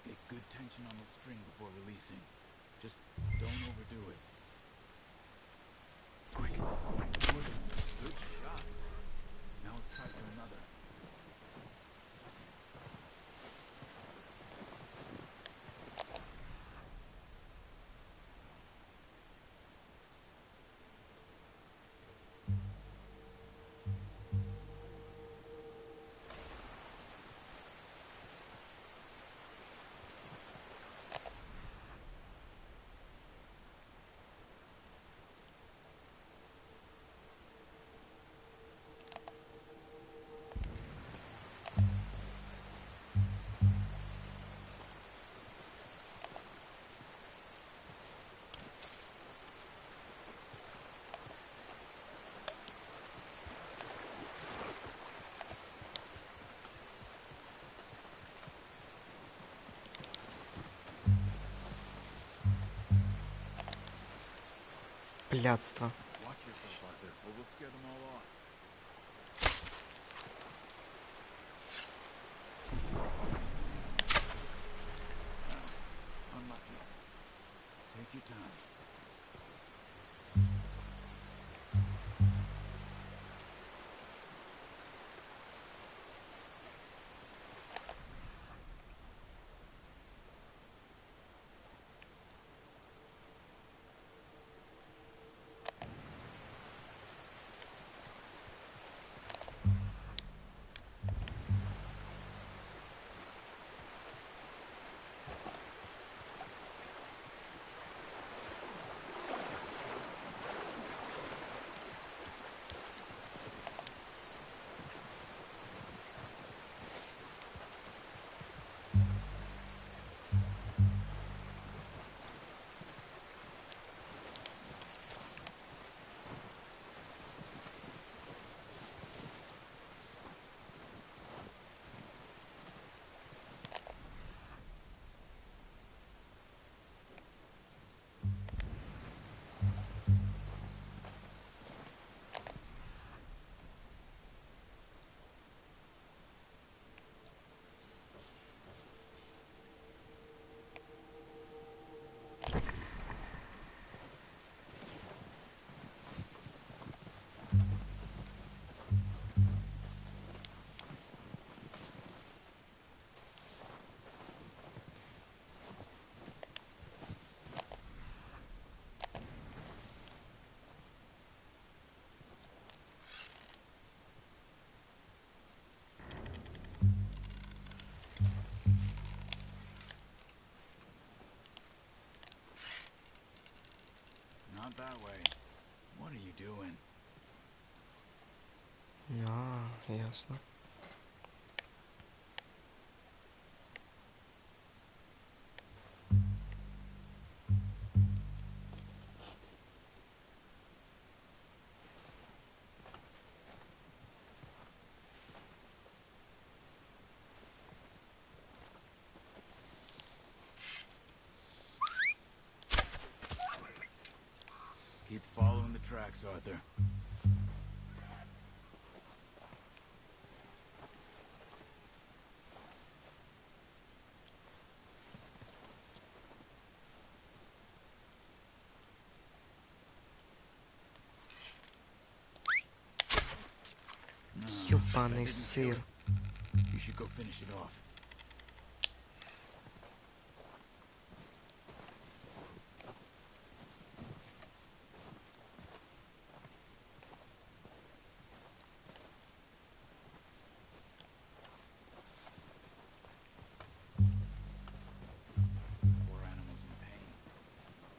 Get good tension on the string before releasing. Just don't overdo it. Quick. Good shot. Now let's try for another. Блядство. Watch yourself, Arthur, or we'll scare them all off. Unlucky. Take your time. Not that way. What are you doing? Ясно. Keep following the tracks, Arthur. Ёбаный сыр. You should go finish it off. Poor animals in pain.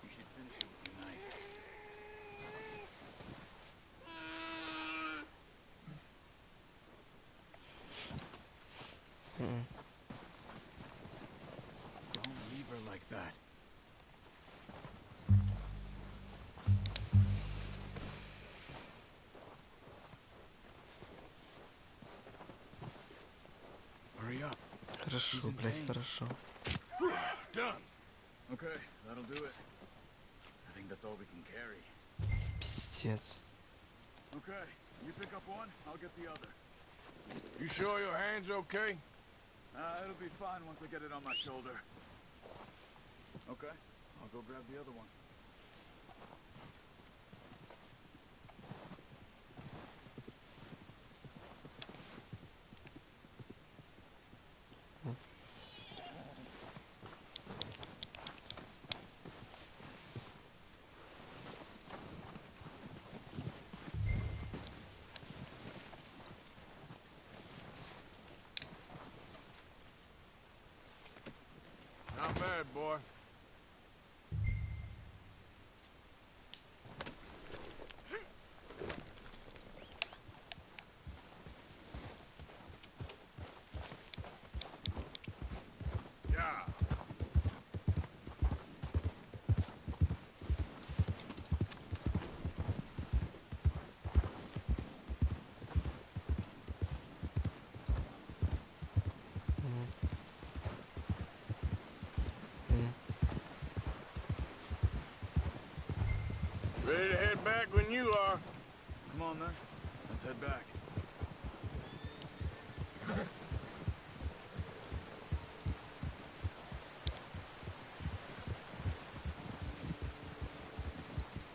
You should finish it with your knife. Хорошо, блядь, хорошо. Done. Okay, that'll do it. I think that's all we can carry. Пиздец. Okay, you pick up one, I'll get the other. You sure your hand's okay? It'll be fine once I get it on my shoulder. Okay, I'll go grab the other one. Not bad, boy. Yeah. Ready to head back when you are. Come on then, let's head back.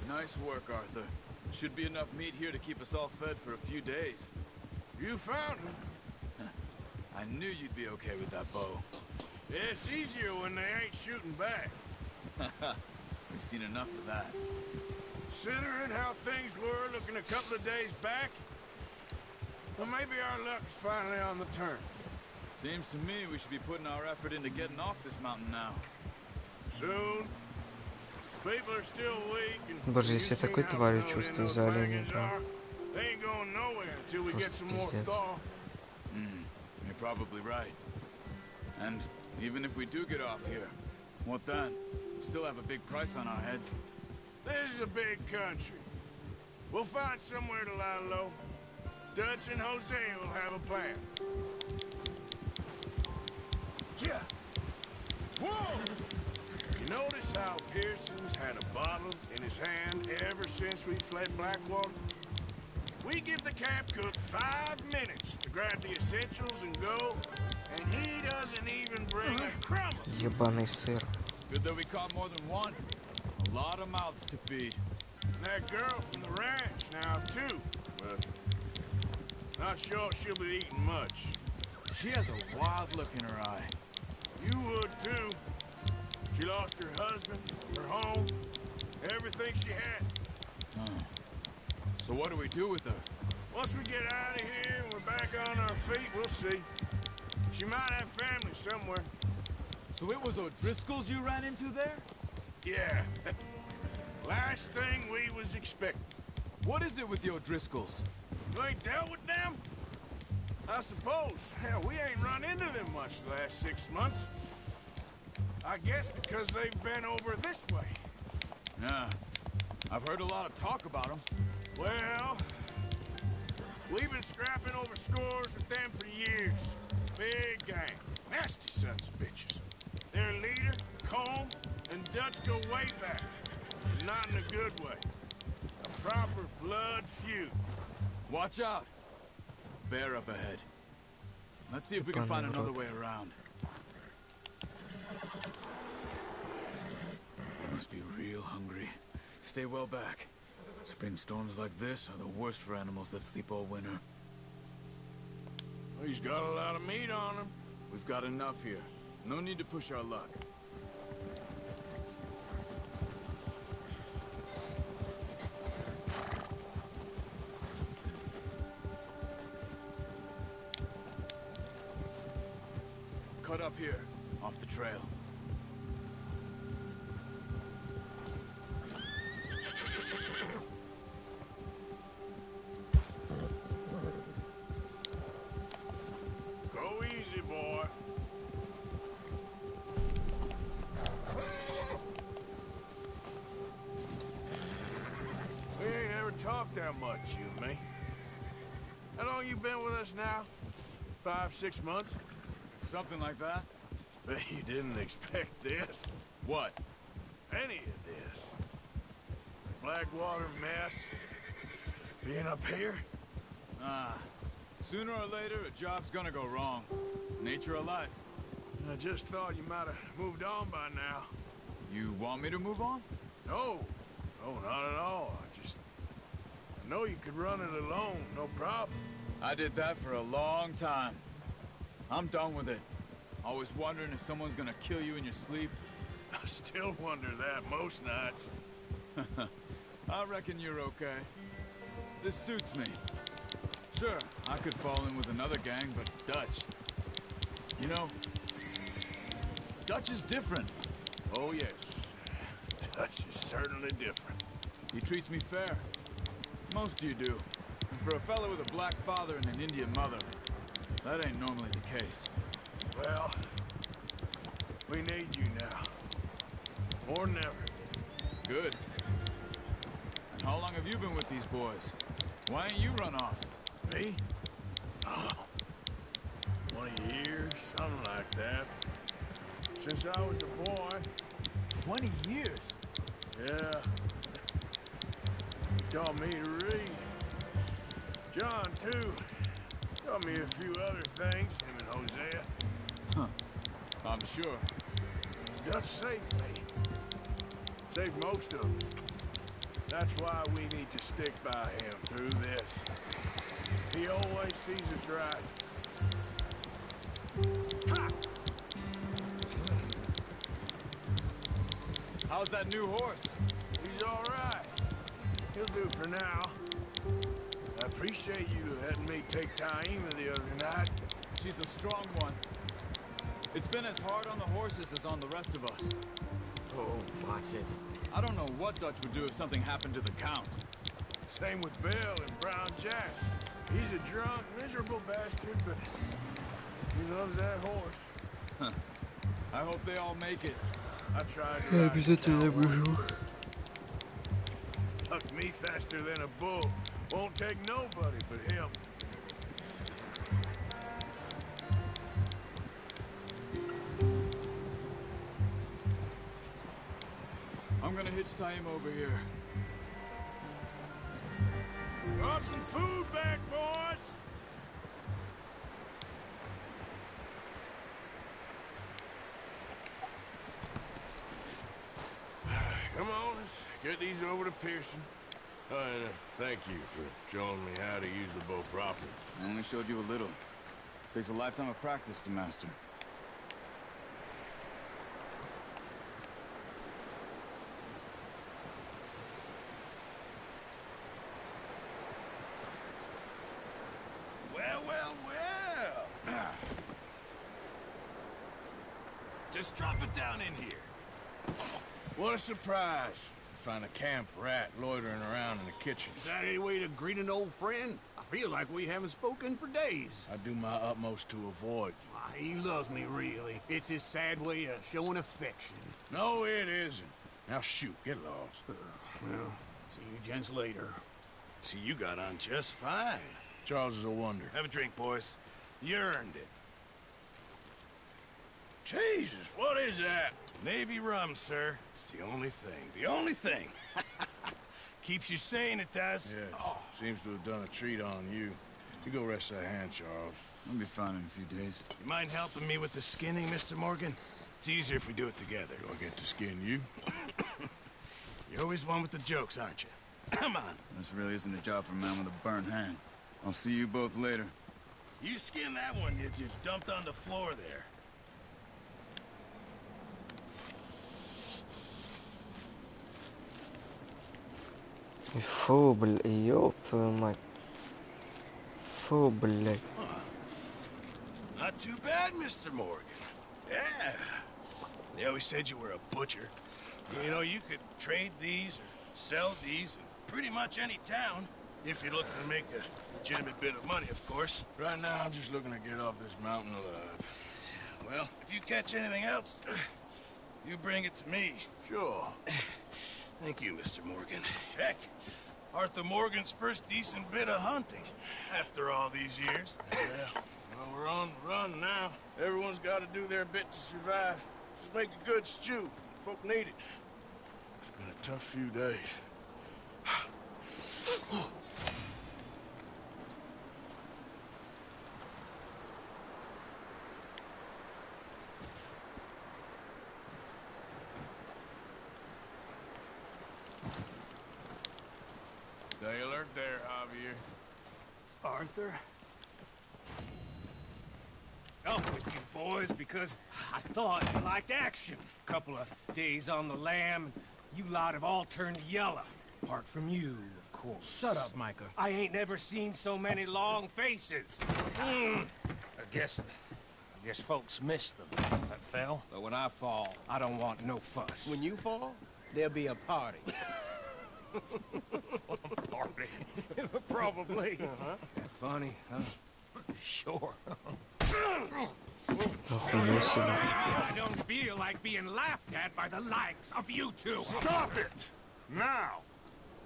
Nice work, Arthur. Should be enough meat here to keep us all fed for a few days. You found him. I knew you'd be okay with that bow. Yeah, it's easier when they ain't shooting back. We've seen enough of that. Considering how things were looking a couple of days back, well, maybe our luck's finally on the turn. Seems to me we should be putting our effort into getting off this mountain now. Soon. People are still weak, and Боже, you've если я seen такой how тварью snowy чувствую those за оленя, wagons то are. They ain't going nowhere until we get просто some more пиздец. thaw. You're probably right. And even if we do get off here, what then? We still have a big price on our heads. This is a big country. We'll find somewhere to lie low. Dutch and Jose will have a plan. Yeah. Whoa! You notice how Pearson's had a bottle in his hand ever since we fled Blackwater? We give the camp cook 5 minutes to grab the essentials and go, and he doesn't even bring a crumb. Ебаный сыр. Good that we caught more than one. A lot of mouths to feed. And that girl from the ranch now, too. But not sure she'll be eating much. She has a wild look in her eye. You would, too. She lost her husband, her home, everything she had. So what do we do with her? Once we get out of here and we're back on our feet, we'll see. She might have family somewhere. So it was O'Driscoll's you ran into there? Yeah. Last thing we was expecting. What is it with the O'Driscolls? You ain't dealt with them? I suppose. Hell, we ain't run into them much the last 6 months. I guess because they've been over this way. Yeah. I've heard a lot of talk about them. Well, we've been scrapping over scores with them for years. Big gang. Nasty sons of bitches. Their leader, Combe, and Dutch go way back. But not in a good way. A proper blood feud. Watch out. Bear up ahead. Let's see if we can find another way around. We must be real hungry. Stay well back. Spring storms like this are the worst for animals that sleep all winter. Well, he's got a lot of meat on him. We've got enough here. No need to push our luck. Cut up here, off the trail. Go easy, boy. We ain't ever talked that much, you and me. How long you been with us now? 5, 6 months? Something like that? Bet you didn't expect this. What? Any of this. Blackwater mess. Being up here? Sooner or later, a job's gonna go wrong. Nature of life. I just thought you might have moved on by now. You want me to move on? No. No, not at all. I know you could run it alone, no problem. I did that for a long time. I'm done with it. Always wondering if someone's gonna kill you in your sleep. I still wonder that most nights. I reckon you're okay. This suits me. Sure, I could fall in with another gang, but Dutch... You know, Dutch is different. Oh, yes. Dutch is certainly different. He treats me fair. Most of you do. And for a fella with a black father and an Indian mother, that ain't normally the case. Well, we need you now. More than ever. Good. And how long have you been with these boys? Why ain't you run off? Me? Oh, 20 years, something like that. Since I was a boy. 20 years? Yeah. He taught me to read. John, too. Taught me a few other things, him and Hosea. Huh. I'm sure. Dutch saved me. Saved most of us. That's why we need to stick by him through this. He always sees us right. Ha! How's that new horse? He's all right. He'll do for now. I appreciate you letting me take Taima the other night. She's a strong one. It's been as hard on the horses as on the rest of us. Oh, watch it. I don't know what Dutch would do if something happened to the Count. Same with Bill and Brown Jack. He's a drunk, miserable bastard, but he loves that horse. Huh. I hope they all make it. I tried to ride the town once. Huck me faster than a bull. Won't take nobody but him. I'm gonna hitch Taima over here. Got some food back, boys! Come on, let's get these over to Pearson. And thank you for showing me how to use the bow properly. I only showed you a little. Takes a lifetime of practice to master. Well, well, well. Just drop it down in here. What a surprise. Find a camp rat loitering around in the kitchen. Is that any way to greet an old friend? I feel like we haven't spoken for days. I do my utmost to avoid you. Why, he loves me, really. It's his sad way of showing affection. No, it isn't. Now shoot, get lost. Well, see you gents later. See, you got on just fine. Charles is a wonder. Have a drink, boys. You earned it. Jesus, what is that? Navy rum, sir. It's the only thing. The only thing. Keeps you sane, it does. Yes, seems to have done a treat on you. You go rest that hand, Charles. I'll be fine in a few days. You mind helping me with the skinning, Mr. Morgan? It's easier if we do it together. Do I get to skin you? You're always one with the jokes, aren't you? Come on. This really isn't a job for a man with a burnt hand. I'll see you both later. You skin that one you dumped on the floor there. Фу, блядь, ёб твою мать. Фу, блядь. Not too bad, Mr. Morgan. Yeah. They always said you were a butcher. You know, you could trade these or sell these in pretty much any town. If you're looking to make a legitimate bit of money, of course. Right now, I'm just looking to get off this mountain alive. Well, if you catch anything else, you bring it to me. Sure. Thank you, Mr. Morgan. Heck, Arthur Morgan's first decent bit of hunting after all these years. Yeah, Well, we're on the run now. Everyone's got to do their bit to survive. Just make a good stew. Folk need it. It's been a tough few days. Stay alert there, Javier. Arthur? Up with you boys because I thought you liked action. Couple of days on the lam, and you lot have all turned yellow. Apart from you, of course. Shut up, Micah. I ain't never seen so many long faces. I guess folks miss them. That fell. But when I fall, I don't want no fuss. When you fall, there'll be a party. Party. Probably. That funny, huh? Sure. Охуел себе. I don't feel like being laughed at by the likes of you two. Stop it! Now!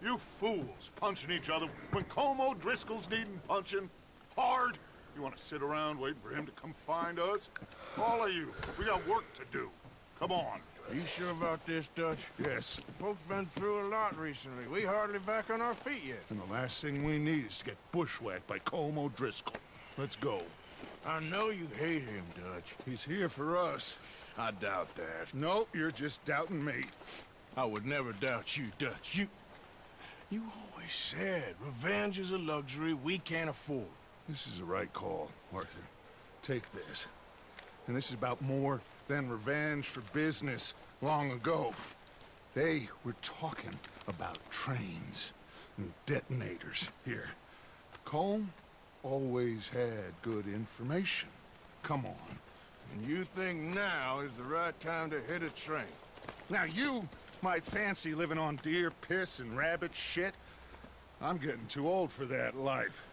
You fools punching each other when Como Driscoll's needing punching hard. You want to sit around waiting for him to come find us? All of you, we got work to do. Come on. Are you sure about this, Dutch? Yes. Folks been through a lot recently. We hardly back on our feet yet. And the last thing we need is to get bushwhacked by Como Driscoll. Let's go. I know you hate him, Dutch. He's here for us. I doubt that. No, you're just doubting me. I would never doubt you, Dutch. You always said revenge is a luxury we can't afford. This is the right call, Arthur. Take this. And this is about more than revenge for business long ago. They were talking about trains and detonators here. Colm always had good information. Come on. And you think now is the right time to hit a train? Now you might fancy living on deer piss and rabbit shit. I'm getting too old for that life.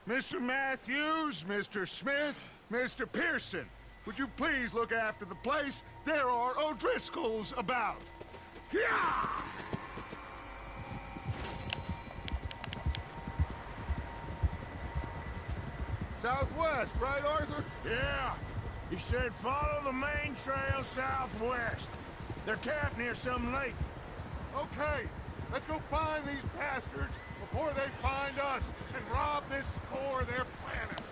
Mr. Matthews, Mr. Smith, Mr. Pearson, would you please look after the place? There are O'Driscolls about. Yeah! Southwest, right, Arthur? Yeah. He said follow the main trail southwest. They're camped near some lake. Okay, let's go find these bastards before they find us and rob this core they're planning.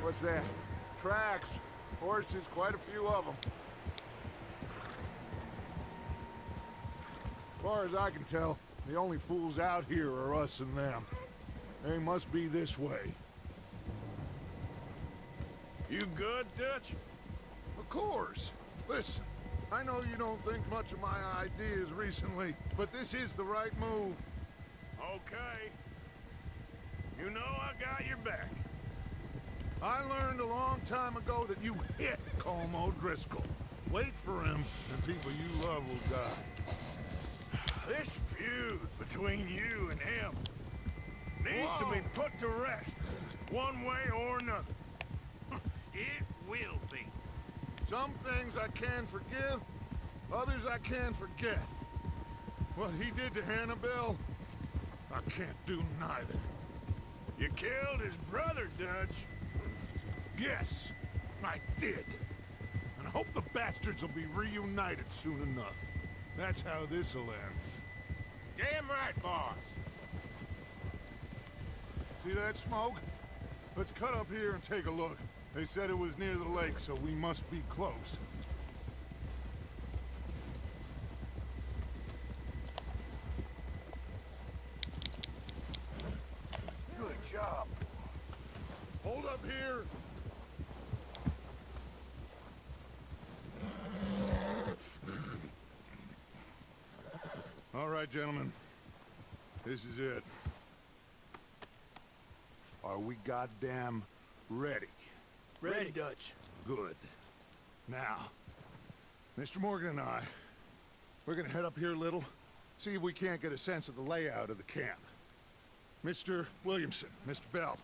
What's that? Tracks. Horses, quite a few of them. As far as I can tell, the only fools out here are us and them. They must be this way. You good, Dutch? Of course. Listen, I know you don't think much of my ideas recently, but this is the right move. Okay. You know I got your back. I learned a long time ago that you hit Colm O'Driscoll. Wait for him, and people you love will die. This feud between you and him needs to be put to rest, one way or another. It will be. Some things I can forgive, others I can forget. What he did to Hannibal, I can't do neither. You killed his brother, Dutch. Yes, I did. And I hope the bastards will be reunited soon enough. That's how this'll end. Damn right, boss. See that smoke? Let's cut up here and take a look. They said it was near the lake, so we must be close. Good job. Hold up here. All right, gentlemen. This is it. Are we goddamn ready? Ready, Dutch. Good. Now, Mr. Morgan and we're gonna head up here a little, see if we can't get a sense of the layout of the camp. Mr. Williamson, Mr. Bell,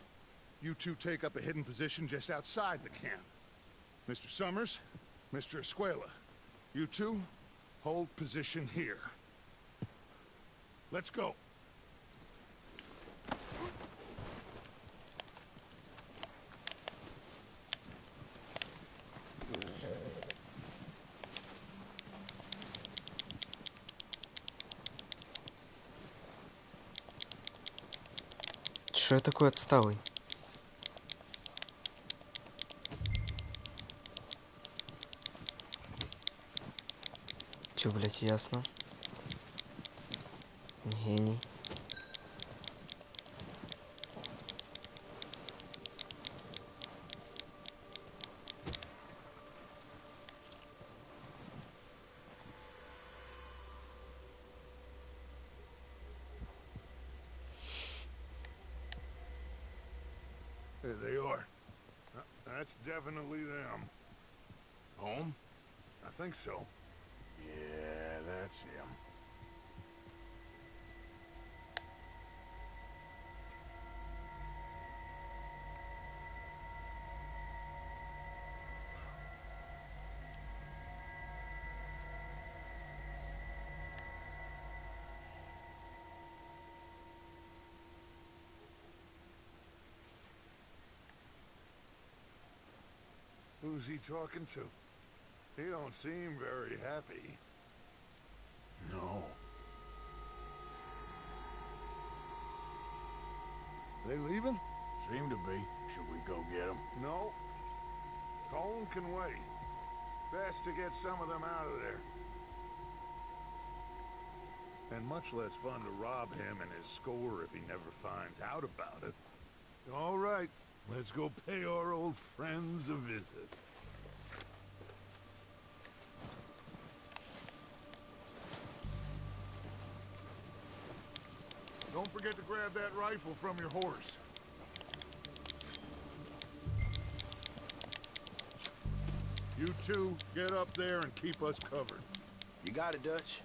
you two take up a hidden position just outside the camp. Mr. Summers, Mr. Escuela, you two hold position here. Let's go. Что я такой отсталый? Чё, блять, ясно? Гений. There they are. That's definitely them. Home? I think so. Yeah, that's him. Who's he talking to? He don't seem very happy. No. They leaving? Seem to be. Should we go get them? No. Colin can wait. Best to get some of them out of there. And much less fun to rob him and his score if he never finds out about it. All right, let's go pay our old friends a visit. Don't forget to grab that rifle from your horse. You two, get up there and keep us covered. You got it, Dutch.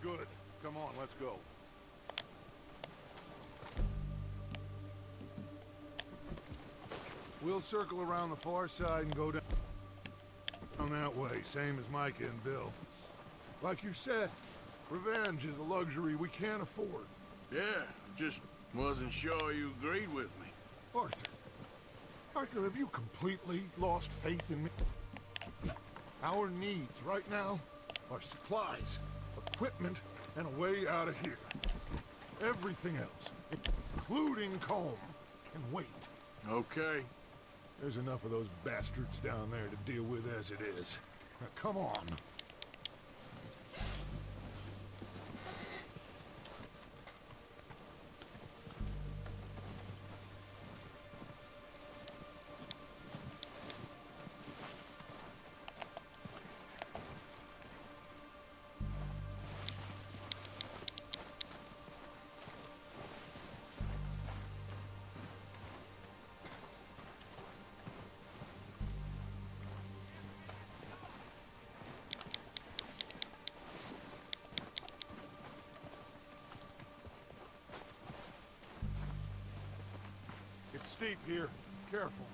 Good. Come on, let's go. We'll circle around the far side and go down that way, same as Micah and Bill. Like you said, revenge is a luxury we can't afford. Yeah, just wasn't sure you agreed with me. Arthur. Arthur, have you completely lost faith in me? Our needs right now are supplies, equipment, and a way out of here. Everything else, including Colm, can wait. Okay. There's enough of those bastards down there to deal with as it is. Now, come on. It's steep here. Careful.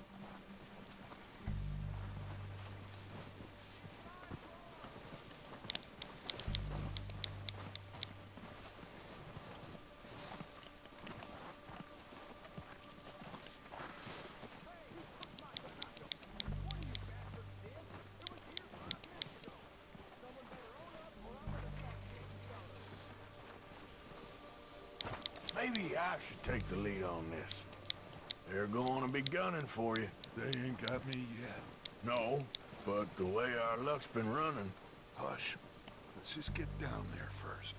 Maybe I should take the lead on this. They're going to be gunning for you. They ain't got me yet. No, but the way our luck's been running... Hush. Let's just get down there first.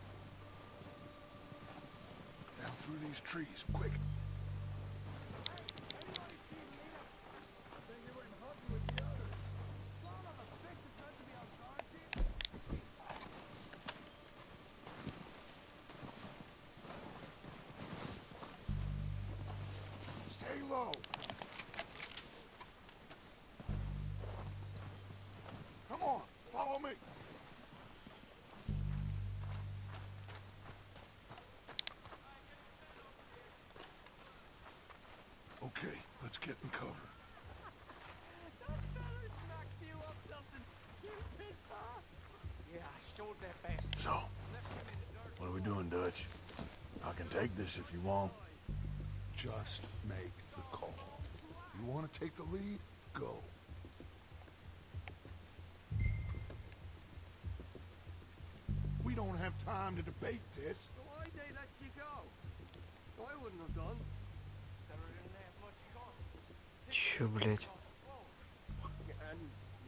Down through these trees, quick. Stay low. Come on, follow me. Okay, let's get in cover. So, what are we doing, Dutch? I can take this if you want. Just make the call. You want to take the lead? Go. We don't have time to debate this. Why'd they let you go? I wouldn't have done. Чё, блядь? And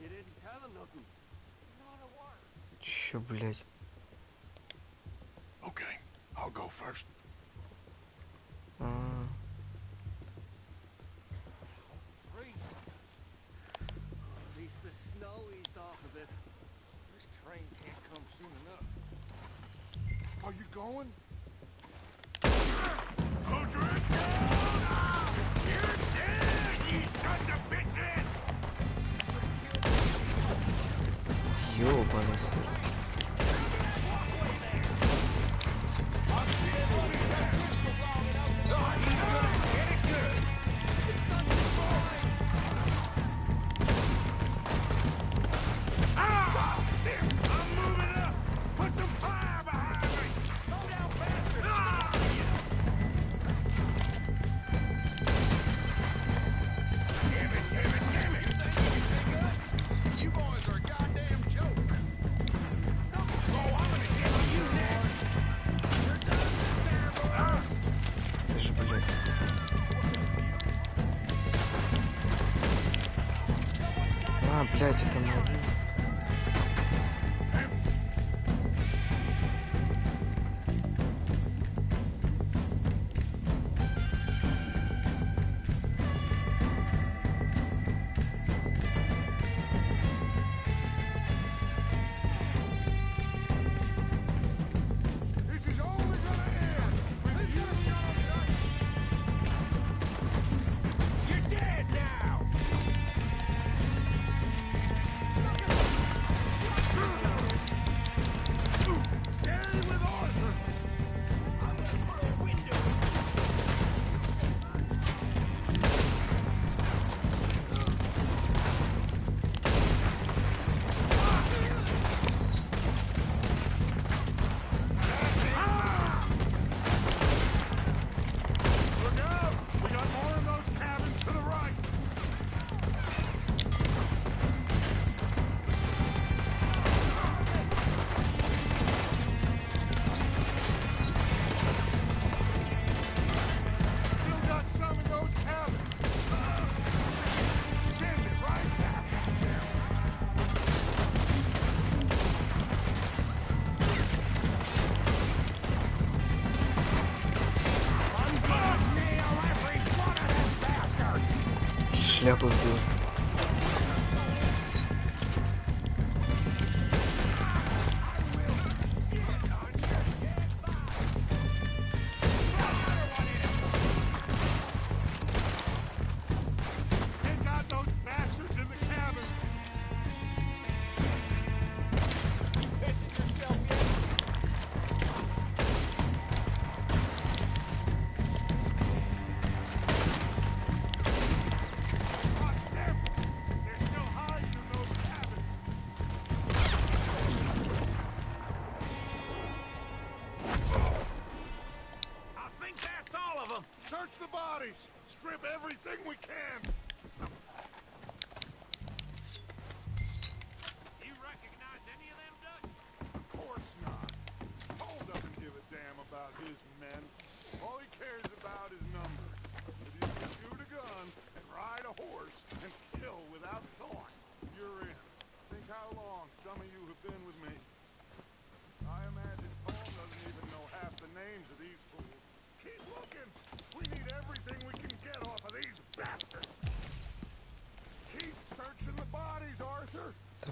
you didn't tell him nothing. Not a word. Чё, блядь? Okay, I'll go first. Freeze. At least the snow eased off a bit. This train can't come soon enough. Are you going? O'Driscoll! You're dead, you sons of bitches! Ёбаный сыр. Ты же, блядь. А, блядь, это мои. This is only gonna end with you. You're dead now! Stay with Arthur. I'm gonna put a window in. Look out! We got more of those cabins to the right. Still got some in those cabins. Stand it right back. Шляпу сбил. Take out those bastards in the cabin. Pissing yourself yet? Watch them. They're still hiding in those cabins. I think that's all of them! Search the bodies. Strip everything we can. You recognize any of them, Dutch? Of course not. Cole doesn't give a damn about his men. All he cares about is numbers. If you can shoot a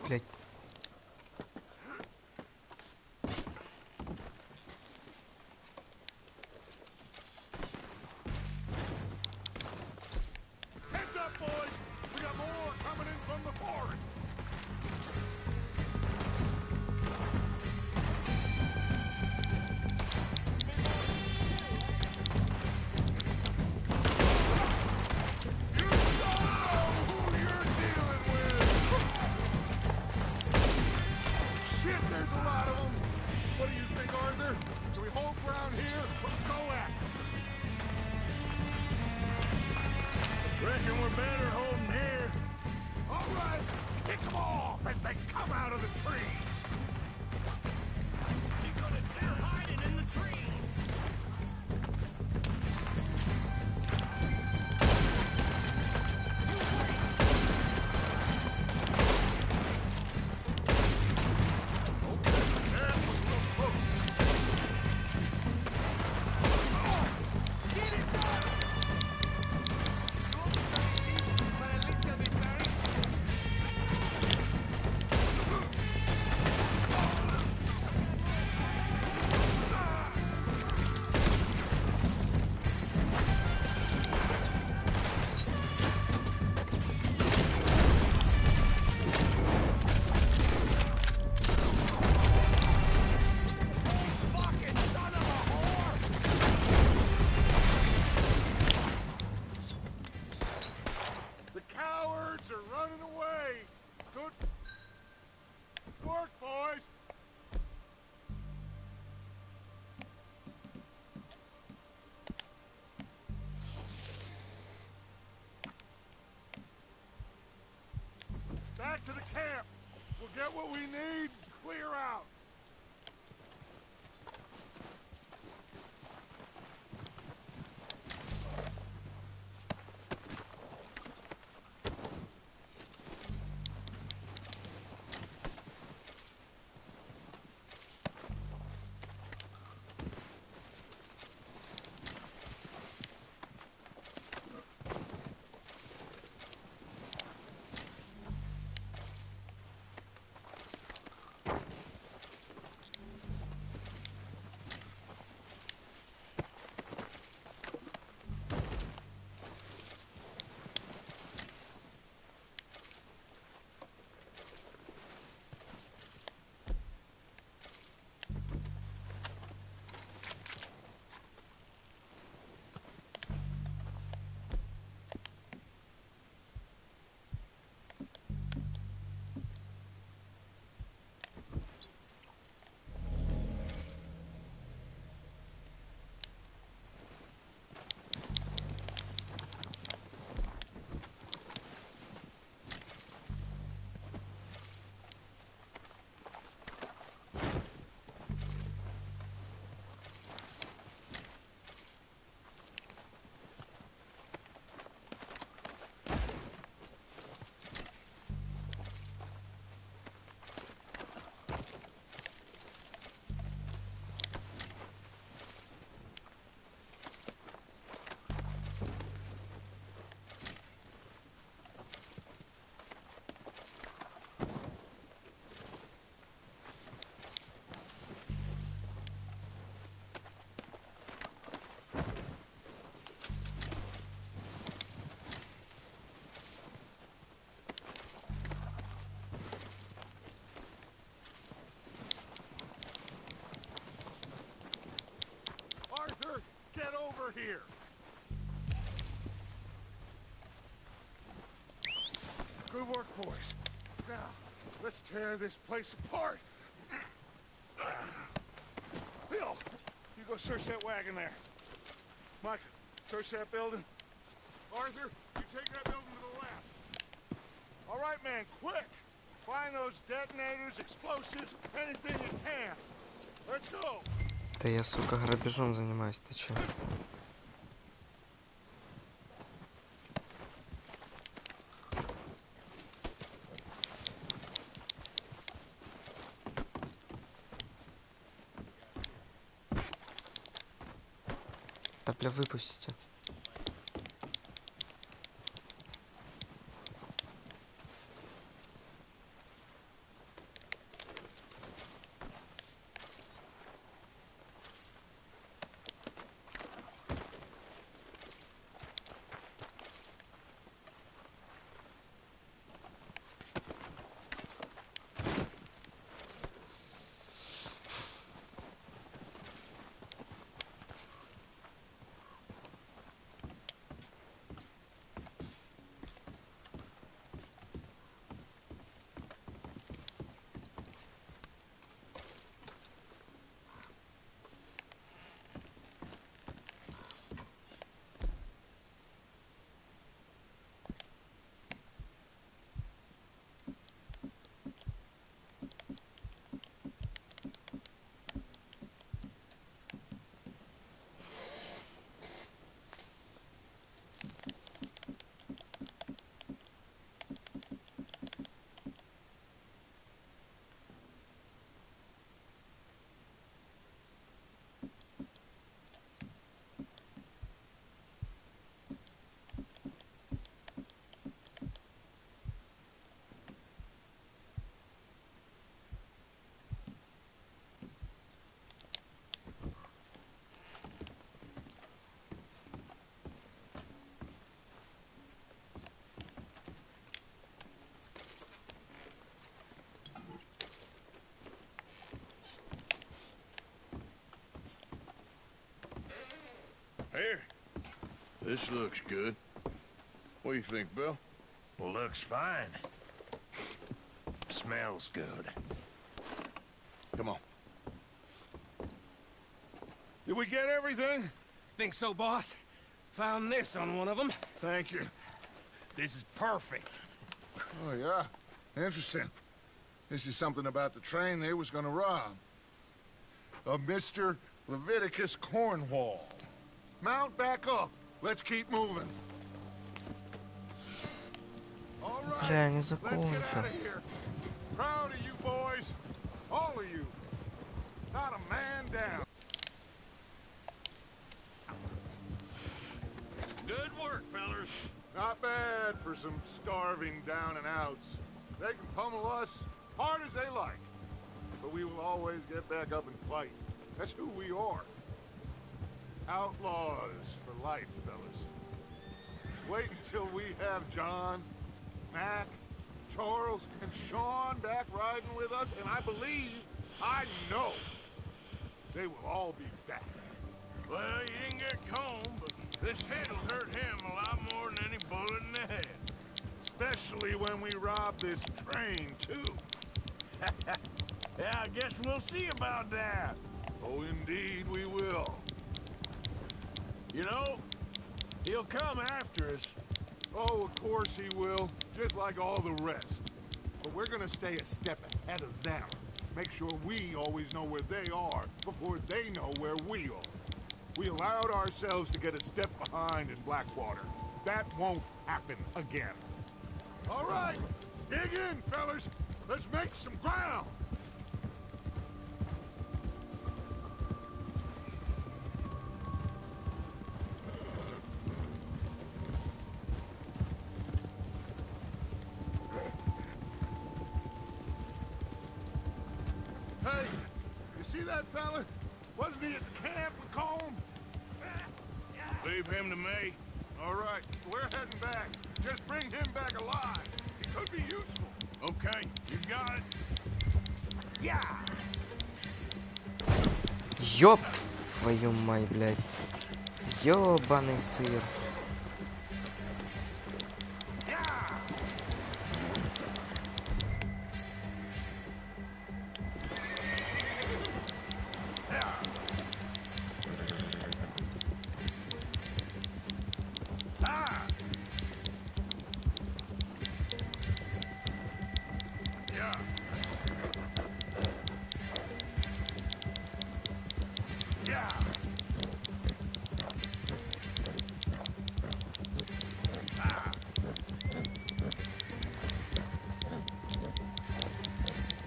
Блять. Heads up, boys! We got more coming in from the forest! You know who you're dealing with! Shit, there's a lot of them! What do you think, Arthur? Do we hold ground here or go at it? Reckon we're better holding here. All right, pick them off as they come out of the trees. They're hiding in the trees. That was real close. Get it done! But at least they'll be buried. Fucking son of a whore! The cowards are running away. Good work, boys. Back to the camp. We'll get what we need, clear out. Arthur, get over here. Good work, boys. Now, let's tear this place apart. Bill, you go search that wagon there. Mike, search that building. Arthur, you take that building to the left. All right, man, quick. Find those detonators, explosives, anything you can. Let's go. Да я, сука, грабежом занимаюсь, ты чё? Да, бля, выпустите. Here. This looks good. What do you think, Bill? Looks fine. Smells good. Come on. Did we get everything? Think so, boss? Found this on one of them. Thank you. This is perfect. Oh, yeah? Interesting. This is something about the train they was gonna rob. Of Mr. Leviticus Cornwall. Mount back up. Let's keep moving. All right, Бля, не let's get закончил. out of here. Proud of you boys. All of you. Not a man down. Good work, fellers. Not bad for some starving down and outs. They can pummel us hard as they like. But we will always get back up and fight. That's who we are. Outlaws for life, fellas. Wait until we have John, Mac, Charles, and Sean back riding with us, and I know, they will all be back. Well, you didn't get Combe, but this hit'll hurt him a lot more than any bullet in the head. Especially when we rob this train, too. Yeah, I guess we'll see about that. Oh, indeed we will. You know, he'll come after us. Oh, of course he will, just like all the rest. But we're gonna stay a step ahead of them. Make sure we always know where they are before they know where we are. We allowed ourselves to get a step behind in Blackwater. That won't happen again. All right, dig in, fellas. Let's make some ground. Hey, you see that fella? Wasn't he at the camp with Combe? Leave him to me. All right, we're heading back. Just bring him back alive. He could be useful. Okay, you got it. Yeah. Ёб твою мать, блядь. Ёбаный сыр.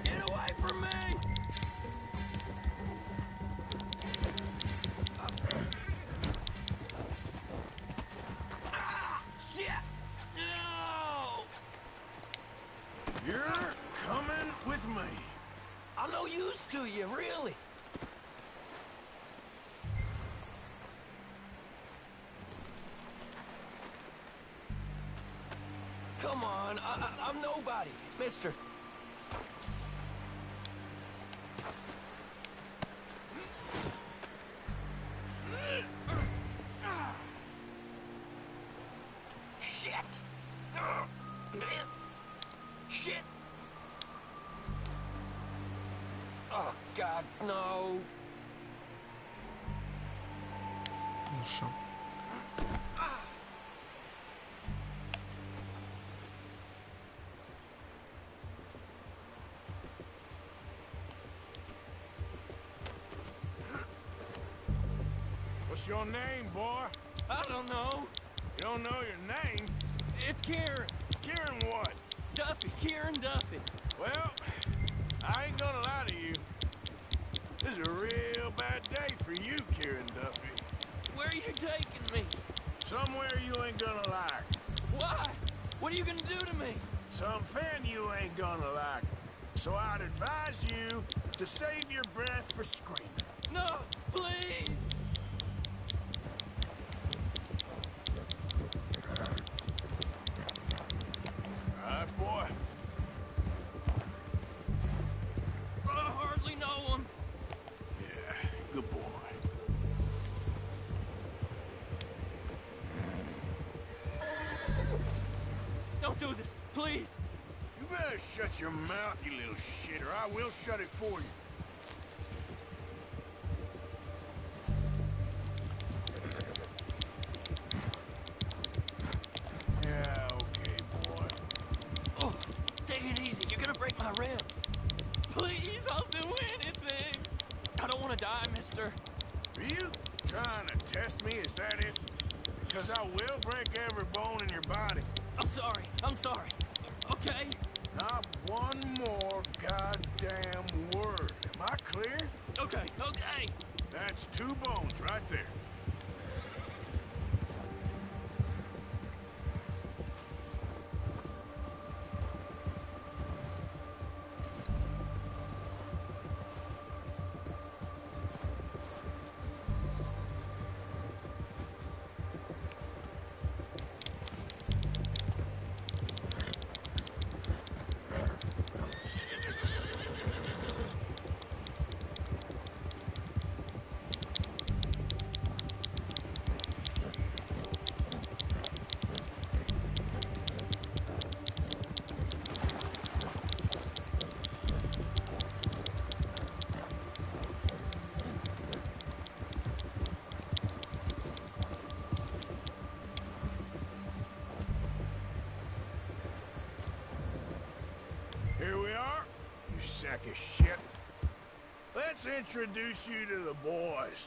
Get away from me! Ah, shit! No! You're coming with me. I'm no use to you, really. Come on, I'm nobody, mister. Shit! Shit! Oh, God, no. Ну шо? What's your name, boy? I don't know. You don't know your name? It's Kieran. Kieran what? Duffy. Kieran Duffy. Well, I ain't gonna lie to you. This is a real bad day for you, Kieran Duffy. Where are you taking me? Somewhere you ain't gonna like. Why? What are you gonna do to me? Something you ain't gonna like. So I'd advise you to save your breath for screaming. No, please. All right, boy. I hardly know him. Yeah, good boy. Don't do this, please. You better shut your mouth, you little shit, or I will shut it for you. Yeah, okay, boy. Oh, take it easy. You're gonna break my ribs. Please, I'll do anything. I don't want to die, mister. Are you trying to test me? Is that it? Because I will break every bone in your body. I'm sorry. I'm sorry. Okay? Not one more goddamn word. Am I clear? Okay, okay. That's 2 bones right there. Here we are, you sack of shit. Let's introduce you to the boys.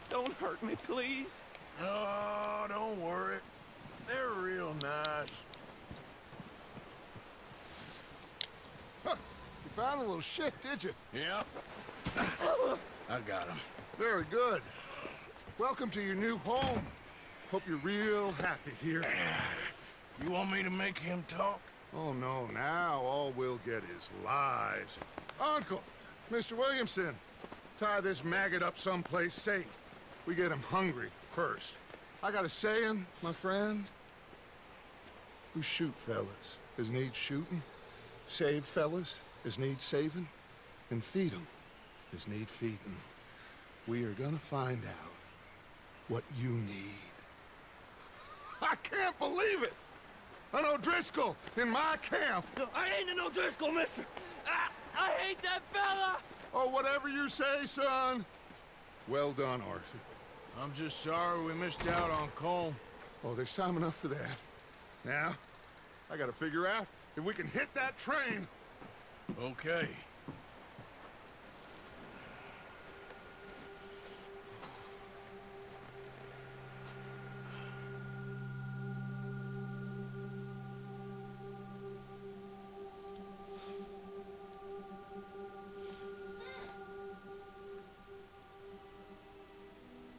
Don't hurt me, please. Oh, don't worry. They're real nice. Huh. You found a little shit, did you? Yep. I got him. Very good. Welcome to your new home. Hope you're real happy here. You want me to make him talk? Oh, no. Now all we'll get is lies. Uncle, Mr. Williamson, tie this maggot up someplace safe. We get him hungry first. I got a saying, my friend. We shoot fellas as need shooting, save fellas as need saving, and feed 'em as need feeding. We are gonna find out what you need. I can't believe it! An O'Driscoll in my camp! I ain't an O'Driscoll, mister! I hate that fella! Oh, whatever you say, son. Well done, Arthur. I'm just sorry we missed out on Colm. Oh, there's time enough for that. Now, I gotta figure out if we can hit that train. Okay.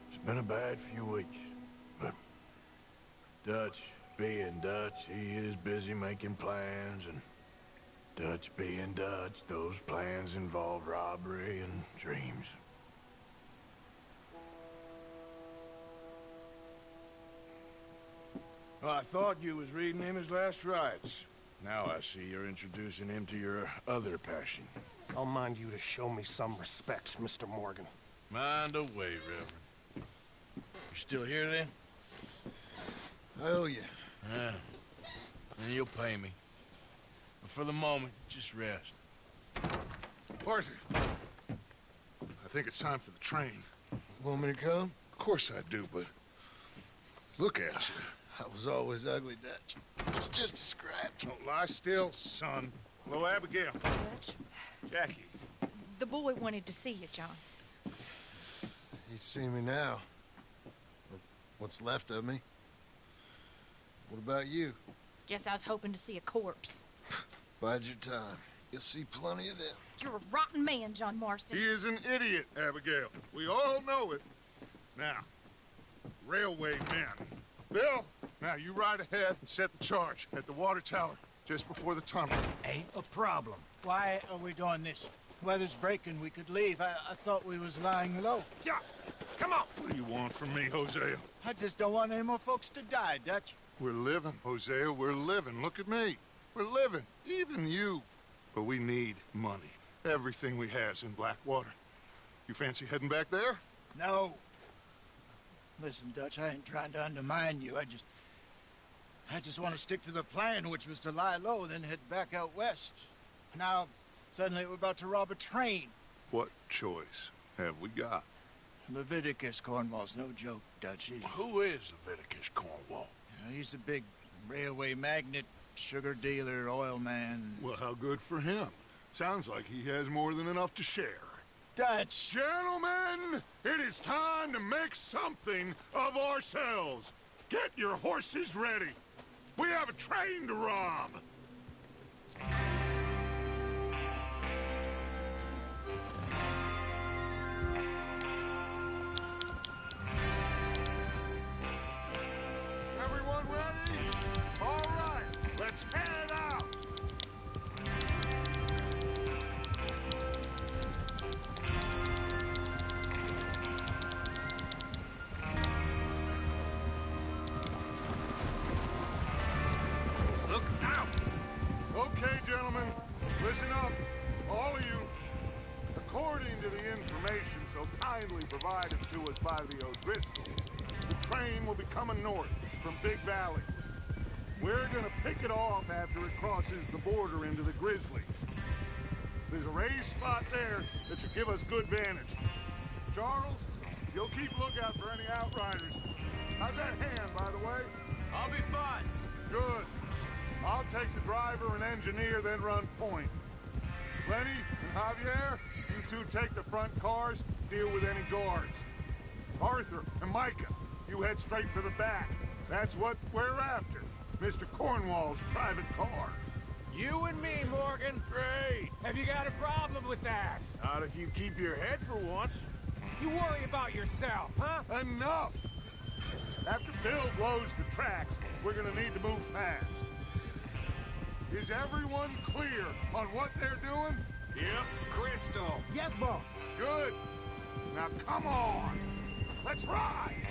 It's been a bad few weeks, but Dutch being Dutch, he is busy making plans, and Dutch being Dutch, those plans involve robbery and dreams. Well, I thought you was reading him his last rites. Now I see you're introducing him to your other passion. I'll mind you to show me some respect, Mr. Morgan. Mind away, Reverend. You still here, then? I owe you. Yeah. And you'll pay me. But for the moment, just rest. Arthur, I think it's time for the train. Want me to come? Of course I do, but look at you. I was always ugly, Dutch. It's just a scratch. Don't lie still, son. Hello, Abigail. Dutch, Jackie. the boy wanted to see you, John. He's seen me now. Or what's left of me. What about you? Guess I was hoping to see a corpse. Bide your time. You'll see plenty of them. You're a rotten man, John Marston. He is an idiot, Abigail. We all know it. Now, railway men. Bill, now you ride ahead and set the charge at the water tower just before the tunnel. Ain't a problem. Why are we doing this? Weather's breaking, we could leave. I thought we was lying low. Yeah, come on. What do you want from me, Hosea? I just don't want any more folks to die, Dutch. We're living, Hosea, we're living. Look at me. We're living, even you. But we need money. Everything we has in Blackwater. You fancy heading back there? No. Listen, Dutch, I ain't trying to undermine you. I just want to stick to the plan, which was to lie low, then head back out west. Now, suddenly we're about to rob a train. What choice have we got? Leviticus Cornwall's no joke, Dutch. Who is Leviticus Cornwall? He's a big railway magnate, sugar dealer, oil man. Well, how good for him. Sounds like he has more than enough to share. Dutch! Gentlemen, it is time to make something of ourselves. Get your horses ready. We have a train to rob. Everyone ready? All right, let's head out. Look out! Okay, gentlemen, listen up, all of you. According to the information so kindly provided to us by the O'Driscolls, the train will be coming north from Big Valley. We're gonna pick it off after it crosses the border into the Grizzlies. There's a raised spot there that should give us good vantage. Charles, you'll keep lookout for any outriders. How's that hand, by the way? I'll be fine. Good. I'll take the driver and engineer, then run point. Lenny and Javier, you two take the front cars, deal with any guards. Arthur and Micah, you head straight for the back. That's what we're after. Mr. Cornwall's private car. You and me, Morgan. Great. Have you got a problem with that? Not if you keep your head for once. You worry about yourself, huh? Enough! After Bill blows the tracks, we're gonna need to move fast. Is everyone clear on what they're doing? Yep. Crystal. Yes, boss. Good. Now come on. Let's ride.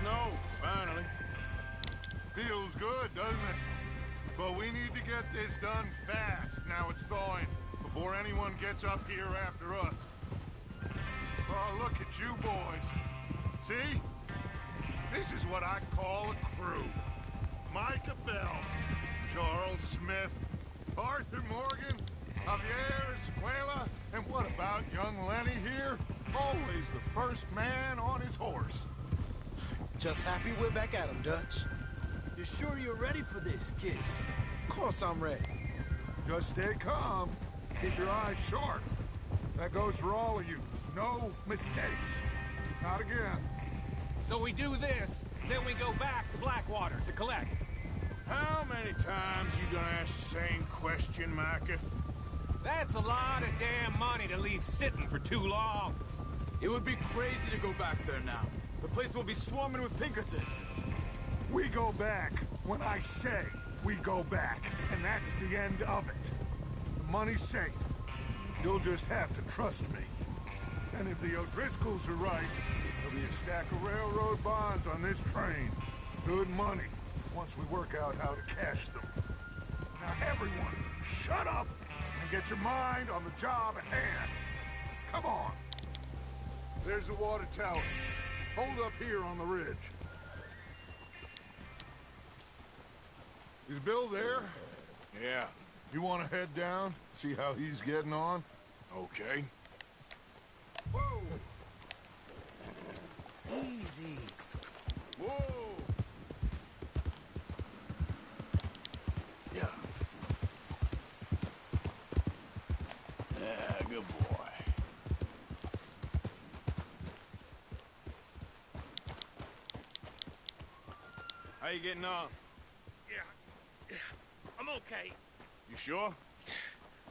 Snow, finally. Feels good, doesn't it? But we need to get this done fast. Now it's thawing, before anyone gets up here after us. Oh, look at you boys. See? This is what I call a crew. Micah Bell, Charles Smith, Arthur Morgan, Javier Escuela, and what about young Lenny here? Always the first man on his horse. Just happy we're back at him, Dutch. You sure you're ready for this, kid? Of course I'm ready. Just stay calm. Keep your eyes sharp. That goes for all of you. No mistakes. Not again. So we do this, then we go back to Blackwater to collect. How many times you gonna ask the same question, Micah? That's a lot of damn money to leave sitting for too long. It would be crazy to go back there now. The place will be swarming with Pinkertons. We go back when I say we go back, and that's the end of it. The money's safe. You'll just have to trust me. And if the O'Driscolls are right, there'll be a stack of railroad bonds on this train. Good money, once we work out how to cash them. Now everyone, shut up and get your mind on the job at hand. Come on. There's the water tower. Hold up here on the ridge. Is Bill there? Yeah. You want to head down, see how he's getting on? Okay. Whoa! Easy. Whoa! Yeah. Good boy. How you getting on? Yeah, I'm okay. You sure?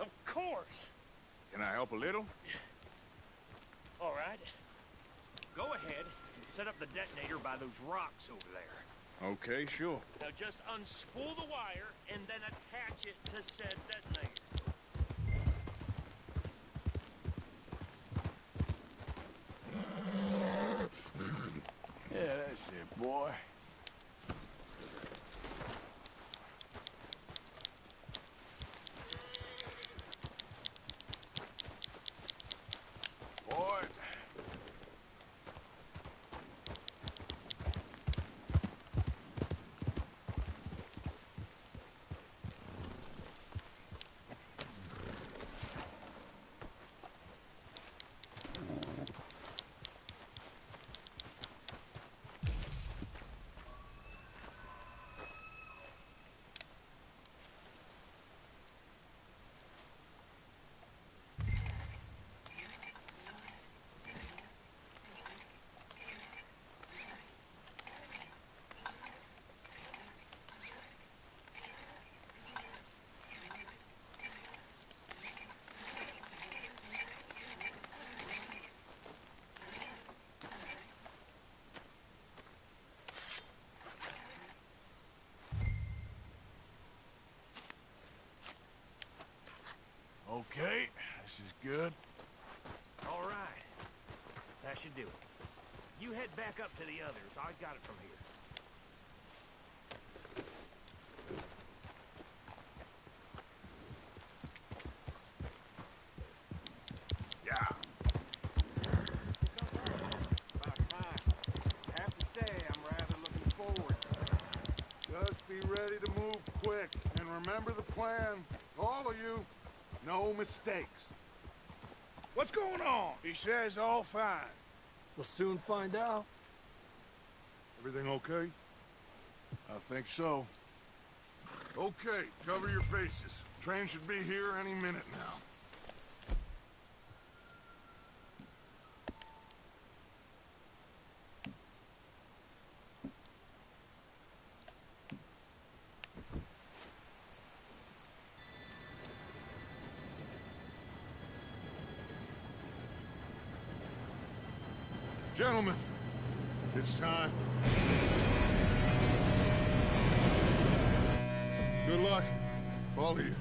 Of course. Can I help a little? All right. Go ahead and set up the detonator by those rocks over there. Okay, sure. Now just unspool the wire and then attach it to said detonator. Yeah, that's it, boy. Boy. Okay, this is good. All right. That should do it. You head back up to the others. I got it from here. Yeah. About time. I have to say, I'm rather looking forward to it. Just be ready to move quick, and remember the plan. All of you, no mistakes. What's going on? He says all fine. We'll soon find out. Everything okay? I think so. Okay, cover your faces. Train should be here any minute now. Gentlemen, it's time. Good luck. Follow you.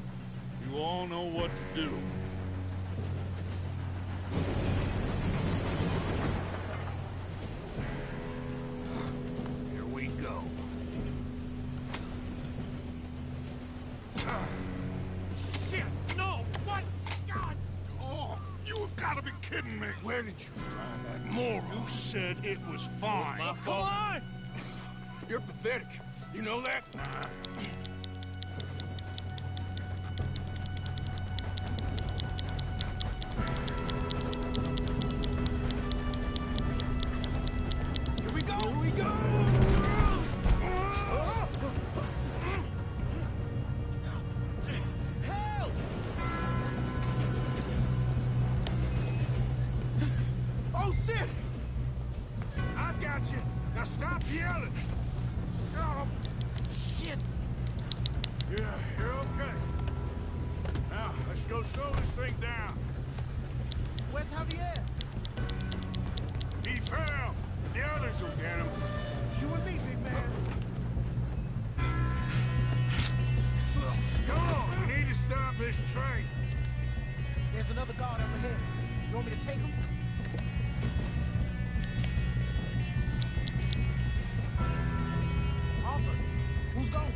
You all know what to do. Here we go. Shit! No! What? God! Oh, you have got to be kidding me. Where did you find that moron? You said it was fine. My fault. Come on! You're pathetic. You know that? Here we go! Here we go! Help! Oh, shit! I got you. Now stop yelling. Oh, shit! Yeah, you're okay. Now, let's go slow this thing down. Where's Javier? He fell. The others will get him. You and me, big man. Come on, we need to stop this train. There's another guard up ahead. You want me to take him? Arthur, who's going?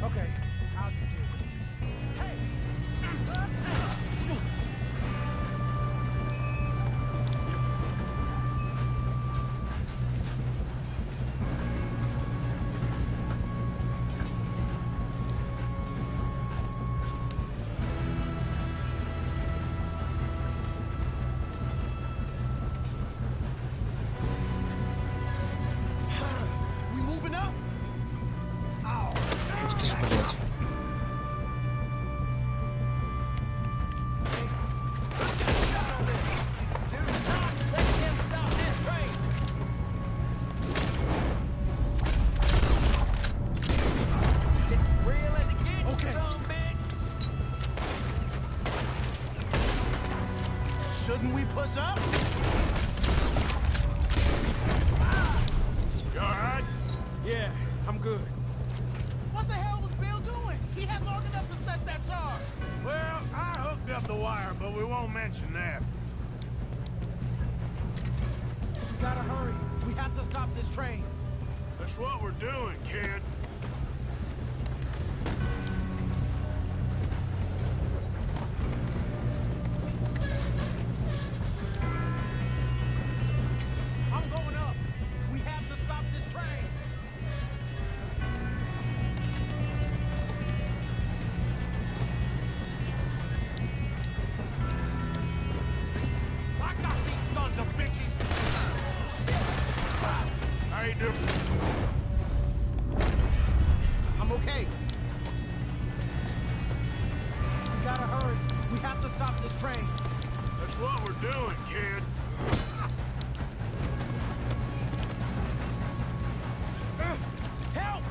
Okay, I'll just deal with it. Hey! Ух ты ж, блядь. what's up? You alright? Yeah, I'm good. What the hell was Bill doing? He had long enough to set that charge. Well, I hooked up the wire, but we won't mention that. We gotta hurry. We have to stop this train. That's what we're doing, kid. I'm going up. We have to stop this train. I got these sons of bitches! How you doing? I'm okay. We gotta hurry. We have to stop this train. That's what we're doing, kid. Help!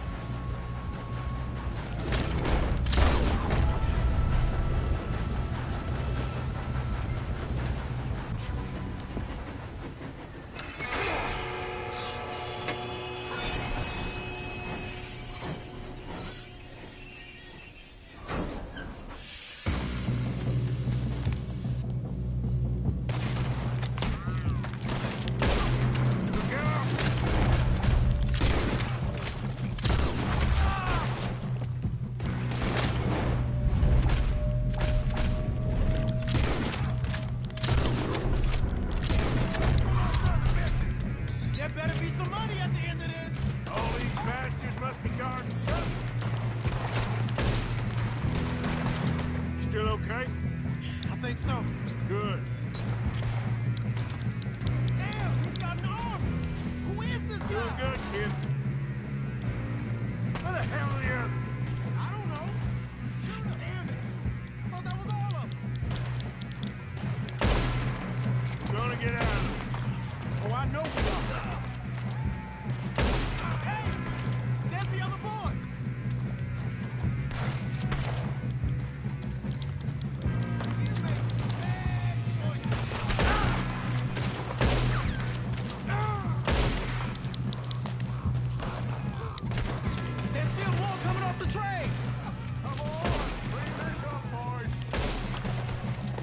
There better be some money at the end of this. All these bastards must be guarding something. Still okay? I think so. Good. Damn, he's got an arm. Who is this guy? Doing good, kid. Where the hell are the others? I don't know. Damn it. I thought that was all of them. We're gonna get out of this. Oh, I know we are. Hey! There's the other boys! You make some bad choices. There's still more coming off the train! Come on, bring this up, boys.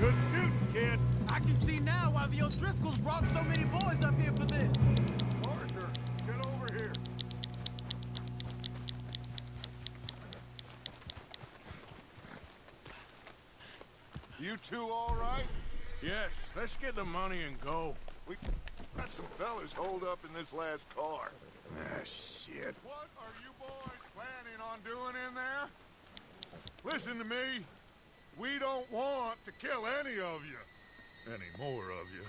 Good shooting, kid. I can see now why the O'Driscolls brought so many boys up here for this. Arthur, get over here. You two all right? Yes, let's get the money and go. We got some fellas holed up in this last car. Ah, shit. What are you boys planning on doing in there? Listen to me. We don't want to kill any of you. Any more of you.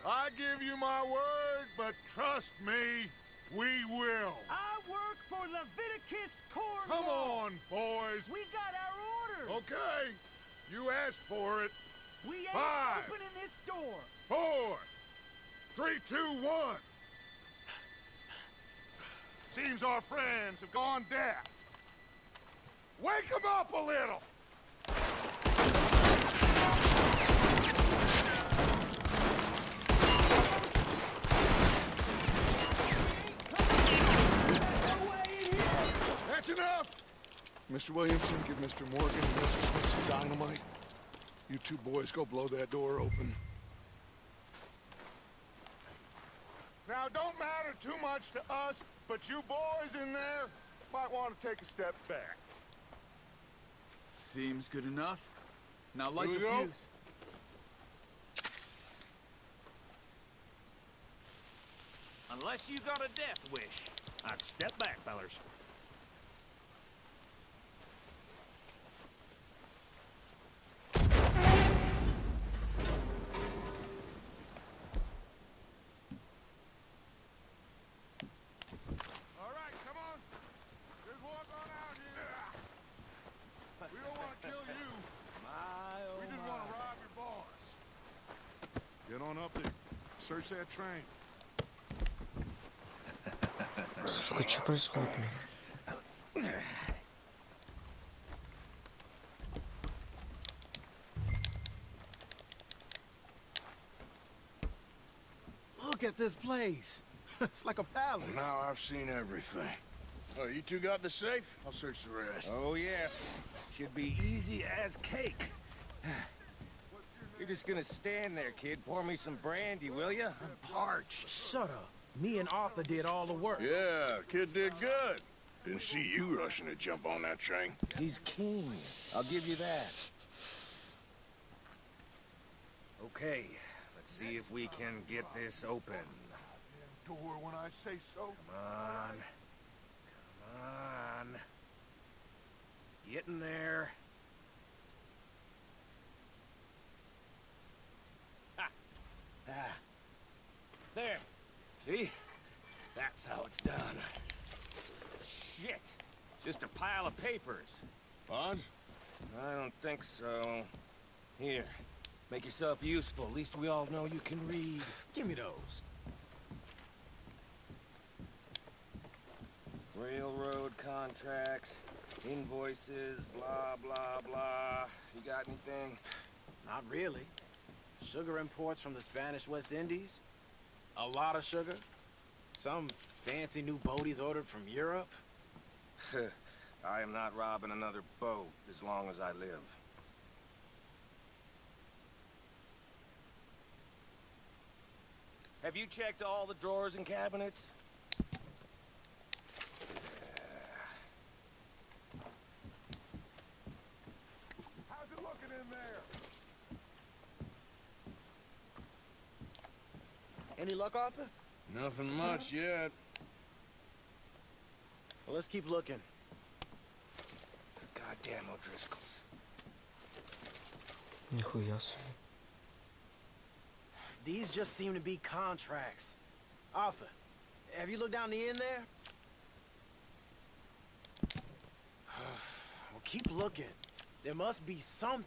I give you my word, but trust me, we will. I work for Leviticus Cornwall! Come on, boys. We got our orders! Okay. You asked for it. We ain't 5, opening this door! 4, 3, 2, 1. Seems our friends have gone deaf. Wake them up a little. That's enough. Mr. Williamson, give Mr. Morgan and Mr. Smith some dynamite. You two boys go blow that door open. Now, it don't matter too much to us, but you boys in there might want to take a step back. Seems good enough. Now light Here the we go. fuse. Unless you got a death wish, I'd step back, fellers. All right, come on. Just walk on out here. We don't want to kill you. We just want to rob your boss. Get on up there. Search that train. Сука, что происходит? this place? It's like a palace. Now I've seen everything. Oh, you two got the safe? I'll search the rest. Oh, yes. Should be easy as cake. You're just gonna stand there, kid. Pour me some brandy, will you? I'm parched. Shut up. Me and Arthur did all the work. Yeah, kid did good. Didn't see you rushing to jump on that train. He's keen. I'll give you that. Okay, let's see if we can get this open. Door when I say so. Come on. Come on. Get in there. Ah. Ah. There. See? That's how it's done. Shit. Just a pile of papers. Bonds? I don't think so. Here. Make yourself useful. At least we all know you can read. Give me those. Railroad contracts, invoices, blah, blah, blah. You got anything? Not really. Sugar imports from the Spanish West Indies. A lot of sugar. Some fancy new boat he's ordered from Europe. I am not robbing another boat as long as I live. Have you checked all the drawers and cabinets? How's it looking in there? Any luck, Arthur? Nothing much yet. Well, let's keep looking. These goddamn O'Driscolls. Нихуя себе. These just seem to be contracts. Arthur, have you looked down the end there? Well, keep looking. There must be something.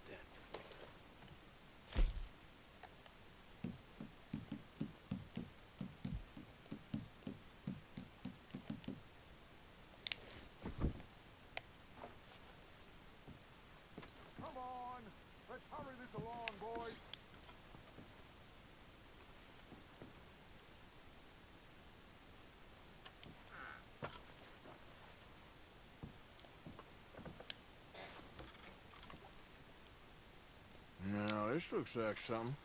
Come on. Let's hurry this along, boys. Now, this looks like something.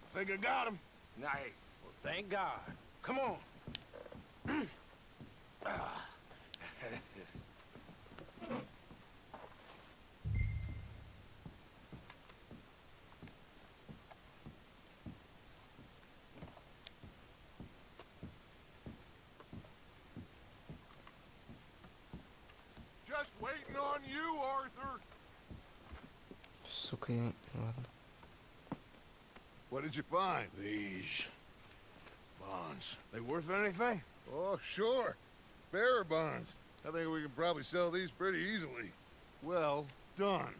I think I got him. Nice. Well, thank God. Come on. Just waiting on you, Arthur. Сука, я... Ладно. What did you find? These bonds. They worth anything? Oh, sure. Bearer bonds. I think we can probably sell these pretty easily. Well done.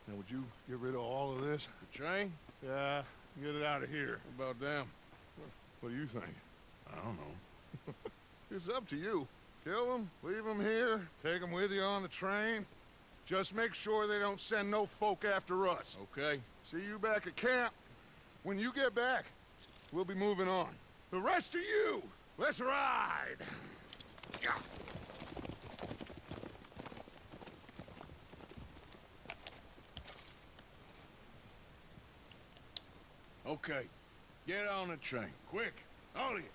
Now, would you get rid of all of this? The train? Yeah, get it out of here. What about them? What do you think? I don't know. It's up to you. Kill them, leave them here, take them with you on the train. Just make sure they don't send no folk after us. Okay. See you back at camp. When you get back, we'll be moving on. The rest of you, let's ride! Yeah. Okay. Get on the train. Quick. All of you.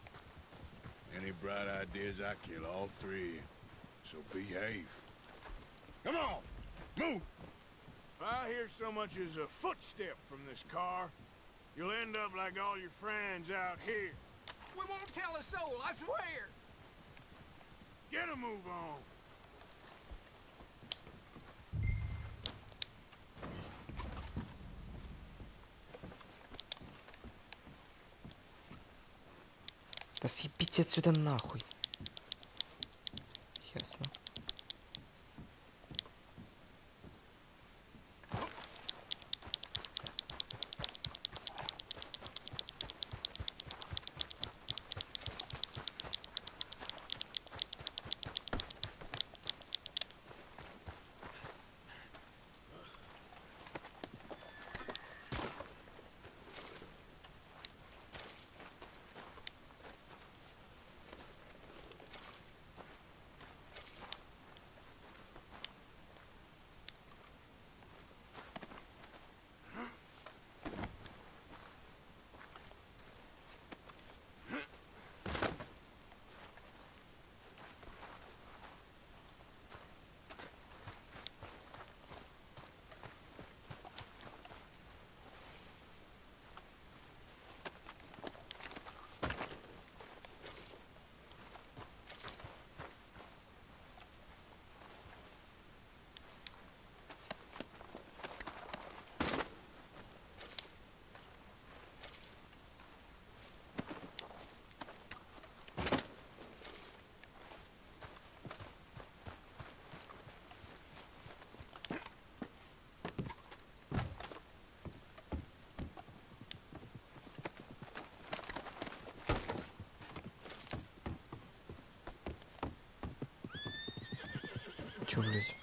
Any bright ideas, I kill all three of you. So behave. Come on! Move! If I hear so much as a footstep from this car, you'll end up like all your friends out here. We won't tell a soul, I swear! Get a move on! Да съебите отсюда нахуй. Ясно. Чё, блядь?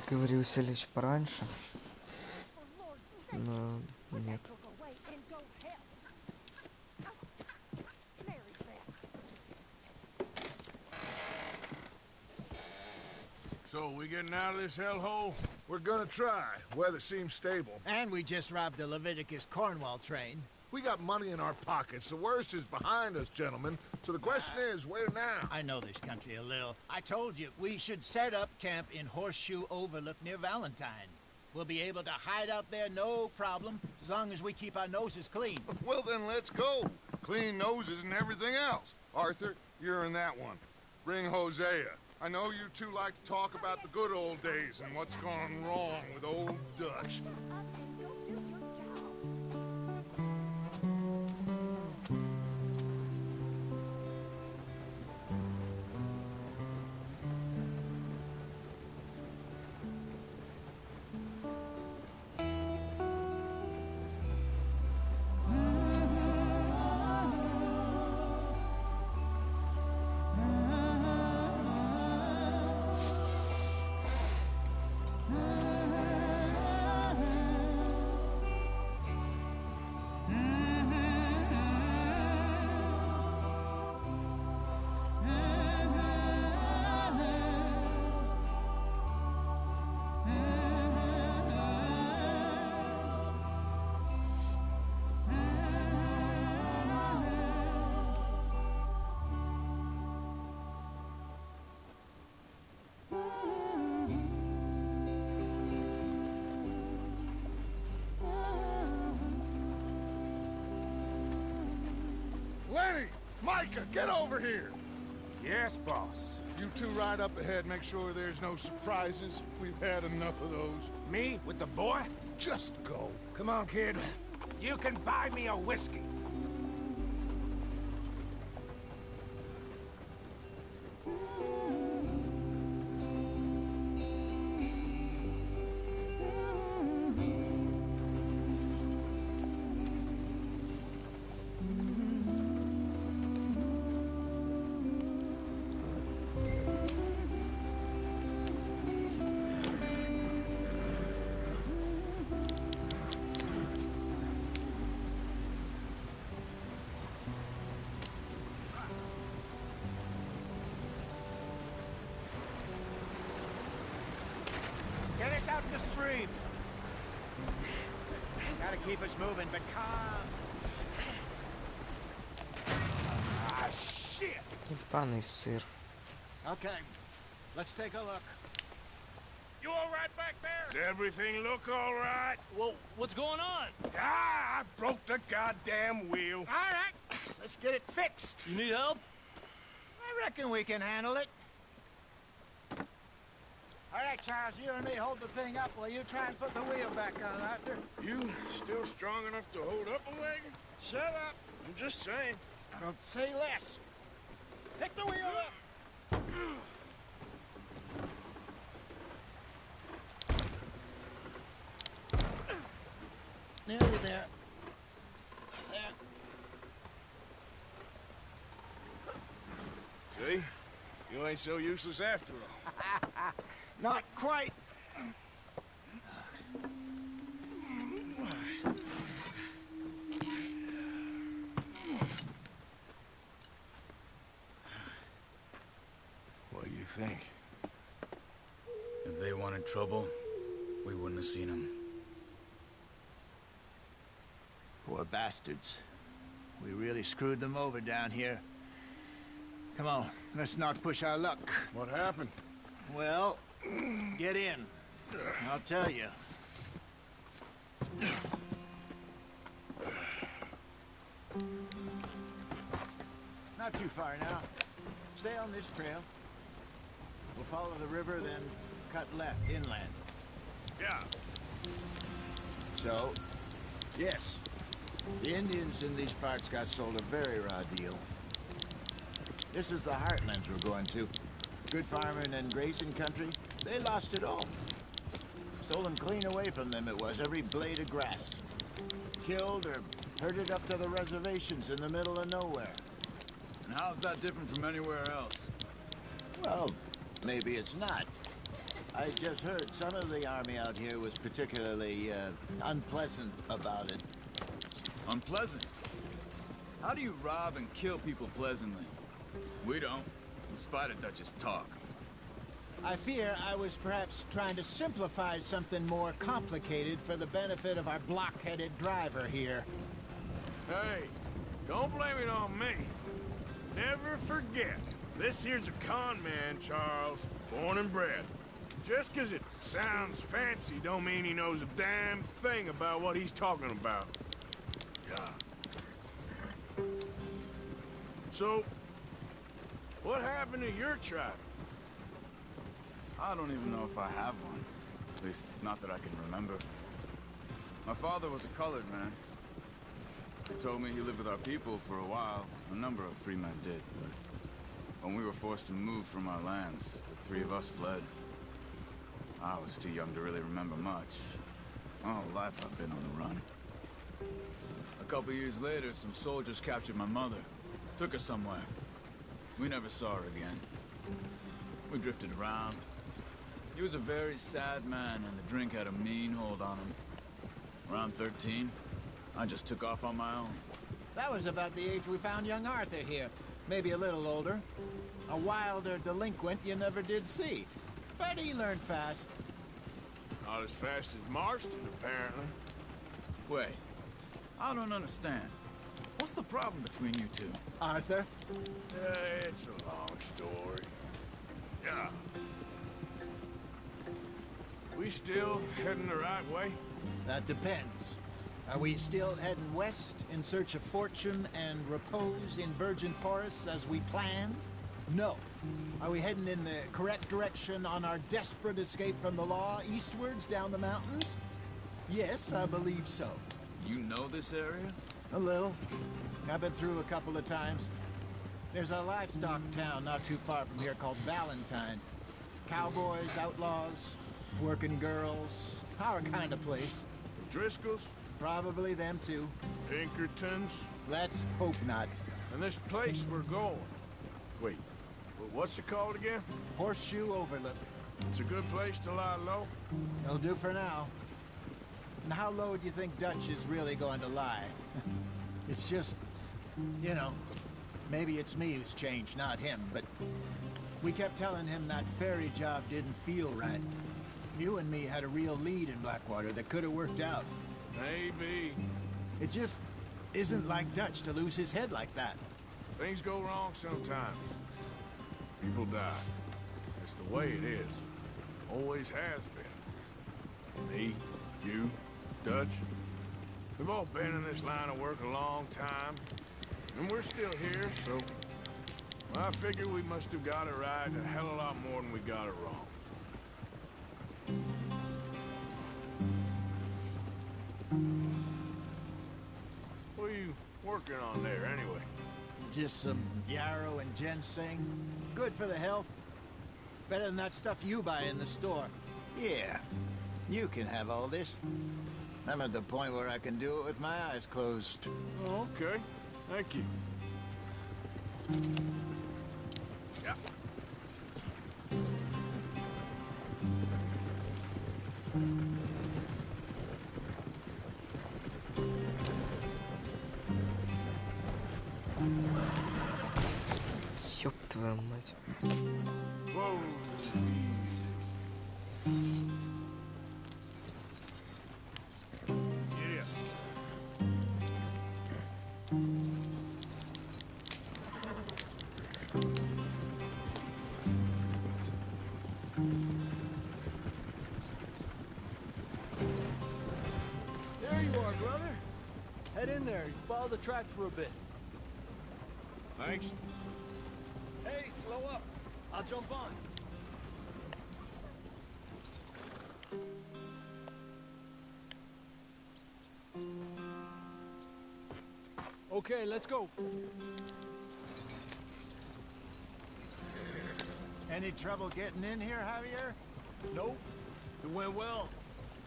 Говорился лечь пораньше, но нет. So, we getting out of this hellhole? We're gonna try. Weather seems stable. And we just robbed the Leviticus Cornwall train. We got money in our pockets. The worst is behind us, gentlemen. So the question is, where now? I know this country a little. I told you, we should set up camp in Horseshoe Overlook near Valentine. We'll be able to hide out there, no problem, as long as we keep our noses clean. Well, then let's go. Clean noses and everything else. Arthur, you're in that one. Bring Hosea. I know you two like to talk about the good old days and what's gone wrong with old Dutch. Lenny! Micah, get over here! Yes, boss. You two ride up ahead, make sure there's no surprises. We've had enough of those. Me with the boy? Just go. Come on, kid. You can buy me a whiskey. Get us out in the stream. Gotta keep us moving, but calm. Ah, shit! Ебаный сыр. Okay, let's take a look. You all right back there? Does everything look all right? Well, what's going on? Ah, I broke the goddamn wheel. All right, let's get it fixed. You need help? I reckon we can handle it. All right, Charles, you and me hold the thing up while you try and put the wheel back on, Arthur. You still strong enough to hold up a wagon? Shut up. I'm just saying. Don't say less. Pick the wheel up. Nearly there. See? You ain't so useless after all. Not quite. think? If they wanted trouble, we wouldn't have seen them. Poor bastards. We really screwed them over down here. Come on, let's not push our luck. What happened? Well, get in. I'll tell you. Not too far now. Stay on this trail. We'll follow the river, then cut left inland. Yeah. So, yes, the Indians in these parts got sold a very raw deal. This is the heartlands we're going to. Good farming and grazing country, they lost it all. Stolen clean away from them it was, every blade of grass. Killed or herded up to the reservations in the middle of nowhere. And how's that different from anywhere else? Well, maybe it's not. I just heard some of the army out here was particularly, unpleasant about it. Unpleasant? How do you rob and kill people pleasantly? We don't, in spite of Dutch's talk. I fear I was perhaps trying to simplify something more complicated for the benefit of our block-headed driver here. Hey, don't blame it on me. Never forget, this here's a con man, Charles, born and bred. Just 'cause it sounds fancy don't mean he knows a damn thing about what he's talking about. Yeah. So, what happened to your tribe? I don't even know if I have one. At least, not that I can remember. My father was a colored man. He told me he lived with our people for a while. A number of free men did, but when we were forced to move from our lands, the three of us fled. I was too young to really remember much. My whole life I've been on the run. A couple years later, some soldiers captured my mother. Took her somewhere. We never saw her again. We drifted around. He was a very sad man, and the drink had a mean hold on him. Around 13, I just took off on my own. That was about the age we found young Arthur here. Maybe a little older. A wilder delinquent you never did see. But he learned fast. Not as fast as Marston, apparently. Wait, I don't understand. What's the problem between you two? Arthur? It's a long story. Yeah. We still heading the right way? That depends. Are we still heading west in search of fortune and repose in virgin forests as we planned? No. Are we heading in the correct direction on our desperate escape from the law eastwards down the mountains? Yes, I believe so. You know this area? A little. I've been through a couple of times. There's a livestock town not too far from here called Valentine. Cowboys, outlaws, working girls, our kind of place. Driscoll's? Probably them too. Pinkertons? Let's hope not. And this place we're going. Wait, what's it called again? Horseshoe Overlook. It's a good place to lie low? It'll do for now. And how low do you think Dutch is really going to lie? It's just, you know, maybe it's me who's changed, not him, but we kept telling him that ferry job didn't feel right. You and me had a real lead in Blackwater that could have worked out. Maybe. It just isn't like Dutch to lose his head like that. Things go wrong sometimes. People die. It's the way it is. Always has been. Me, you, Dutch. We've all been in this line of work a long time. And we're still here, so... I figure we must have got it right a hell of a lot more than we got it wrong. What are you working on there, anyway? Just some yarrow and ginseng. Good for the health. Better than that stuff you buy in the store. Yeah, you can have all this. I'm at the point where I can do it with my eyes closed. Oh, okay. Thank you. Yeah. Ёб твою мать. Whoa. Yeah. There you are, brother. Head in there. Follow the track for a bit. Thanks. Hey, slow up. I'll jump on. Okay, let's go. Any trouble getting in here, Javier? Nope. It went well.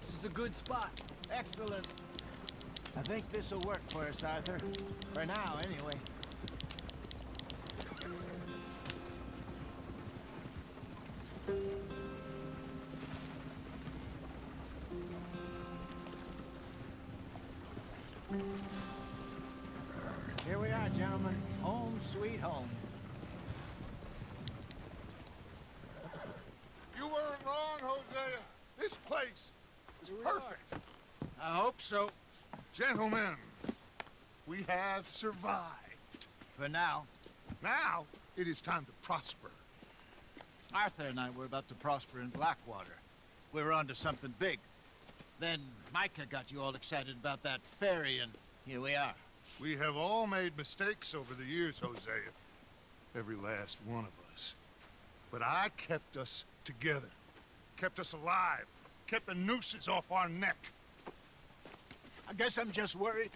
This is a good spot. Excellent. I think this'll work for us, Arthur. For now, anyway. Here we are, gentlemen. Home sweet home. You weren't wrong, Hosea. This place is perfect. I hope so. Gentlemen, we have survived. For now. Now, it is time to prosper. Arthur and I were about to prosper in Blackwater. We were onto something big. Then Micah got you all excited about that ferry, and here we are. We have all made mistakes over the years, Hosea. Every last one of us. But I kept us together. Kept us alive. Kept the nooses off our neck. I guess I'm just worried.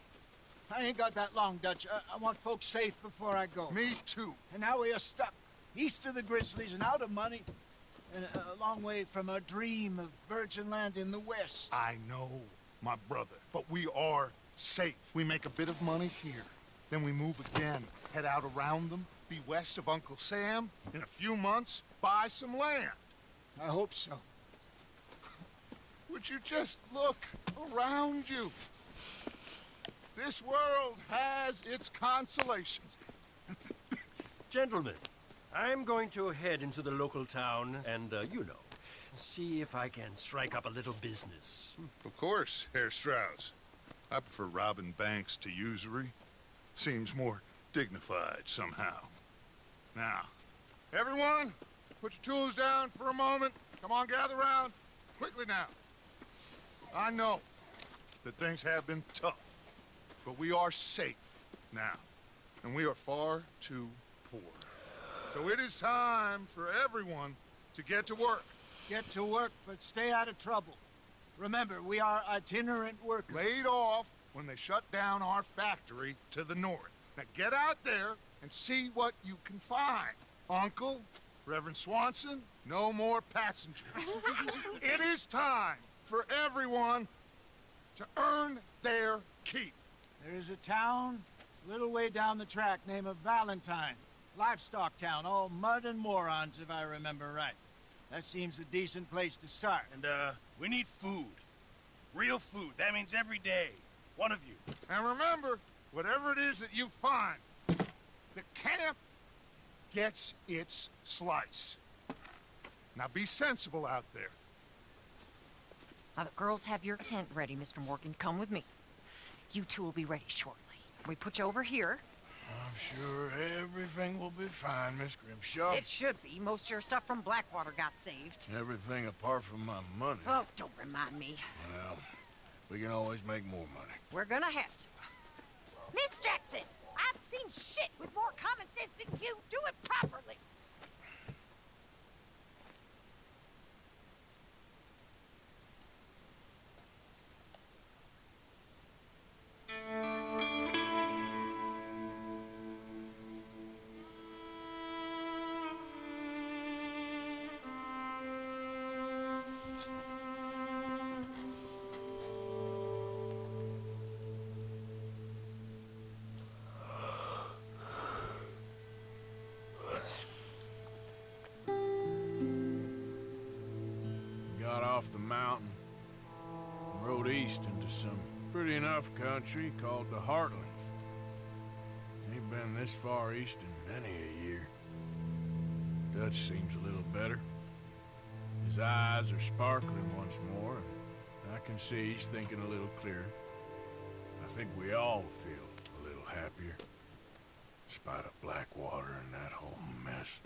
I ain't got that long, Dutch. I want folks safe before I go. Me too. And now we are stuck. East of the Grizzlies and out of money. And a long way from our dream of virgin land in the west. I know, my brother. But we are safe. We make a bit of money here. Then we move again. Head out around them. Be west of Uncle Sam. In a few months, buy some land. I hope so. Would you just look around you? This world has its consolations. Gentlemen, I'm going to head into the local town and, you know, see if I can strike up a little business. Of course, Herr Strauss. I prefer robbing banks to usury. Seems more dignified somehow. Now, everyone, put your tools down for a moment. Come on, gather round. Quickly now. I know that things have been tough, but we are safe now, and we are far too poor. So it is time for everyone to get to work. Get to work, but stay out of trouble. Remember, we are itinerant workers. Laid off when they shut down our factory to the north. Now get out there and see what you can find. Uncle, Reverend Swanson, no more passengers. It is time for everyone to earn their keep. There is a town a little way down the track named Valentine. Livestock town, all mud and morons, if I remember right. That seems a decent place to start. And, we need food. Real food. That means every day. One of you. And remember, whatever it is that you find, the camp gets its slice. Now be sensible out there. Now the girls have your tent ready, Mr. Morgan. Come with me. You two will be ready shortly. We put you over here. I'm sure everything will be fine, Miss Grimshaw. It should be. Most of your stuff from Blackwater got saved. Everything apart from my money. Oh, don't remind me. Well, we can always make more money. We're gonna have to. Miss Jackson, I've seen shit with more common sense than you. Do it properly. Got off the mountain and rode east into some pretty enough country called the Heartlands. Ain't been this far east in many a year. Dutch seems a little better. His eyes are sparkling once more, and I can see he's thinking a little clearer. I think we all feel a little happier, in spite of Blackwater and that whole mess.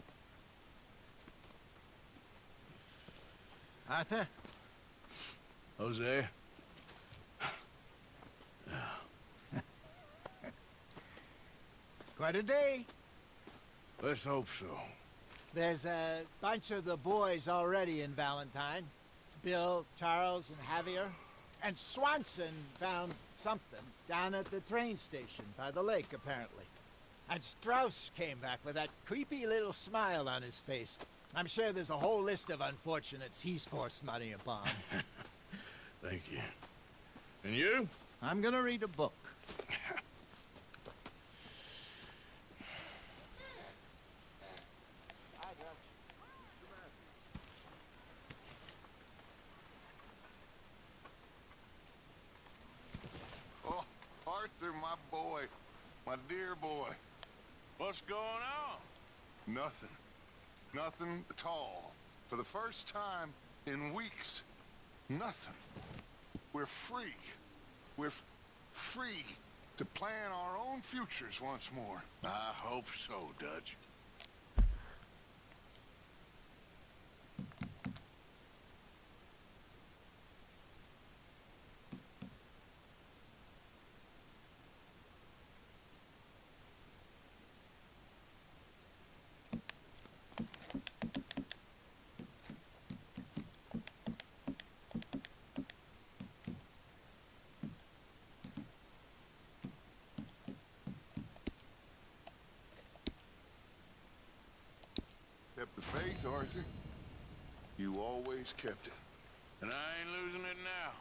Arthur? Jose? Quite a day. Let's hope so. There's a bunch of the boys already in Valentine. Bill, Charles, and Javier. And Swanson found something down at the train station by the lake, apparently. And Strauss came back with that creepy little smile on his face. I'm sure there's a whole list of unfortunates he's forced money upon. Thank you. And you? I'm gonna read a book. Oh, Arthur, my boy. My dear boy. What's going on? Nothing. Nothing at all. For the first time in weeks. Nothing. We're free. We're free to plan our own futures once more. I hope so, Dutch. Kept the faith, Arthur. You always kept it. And I ain't losing it now.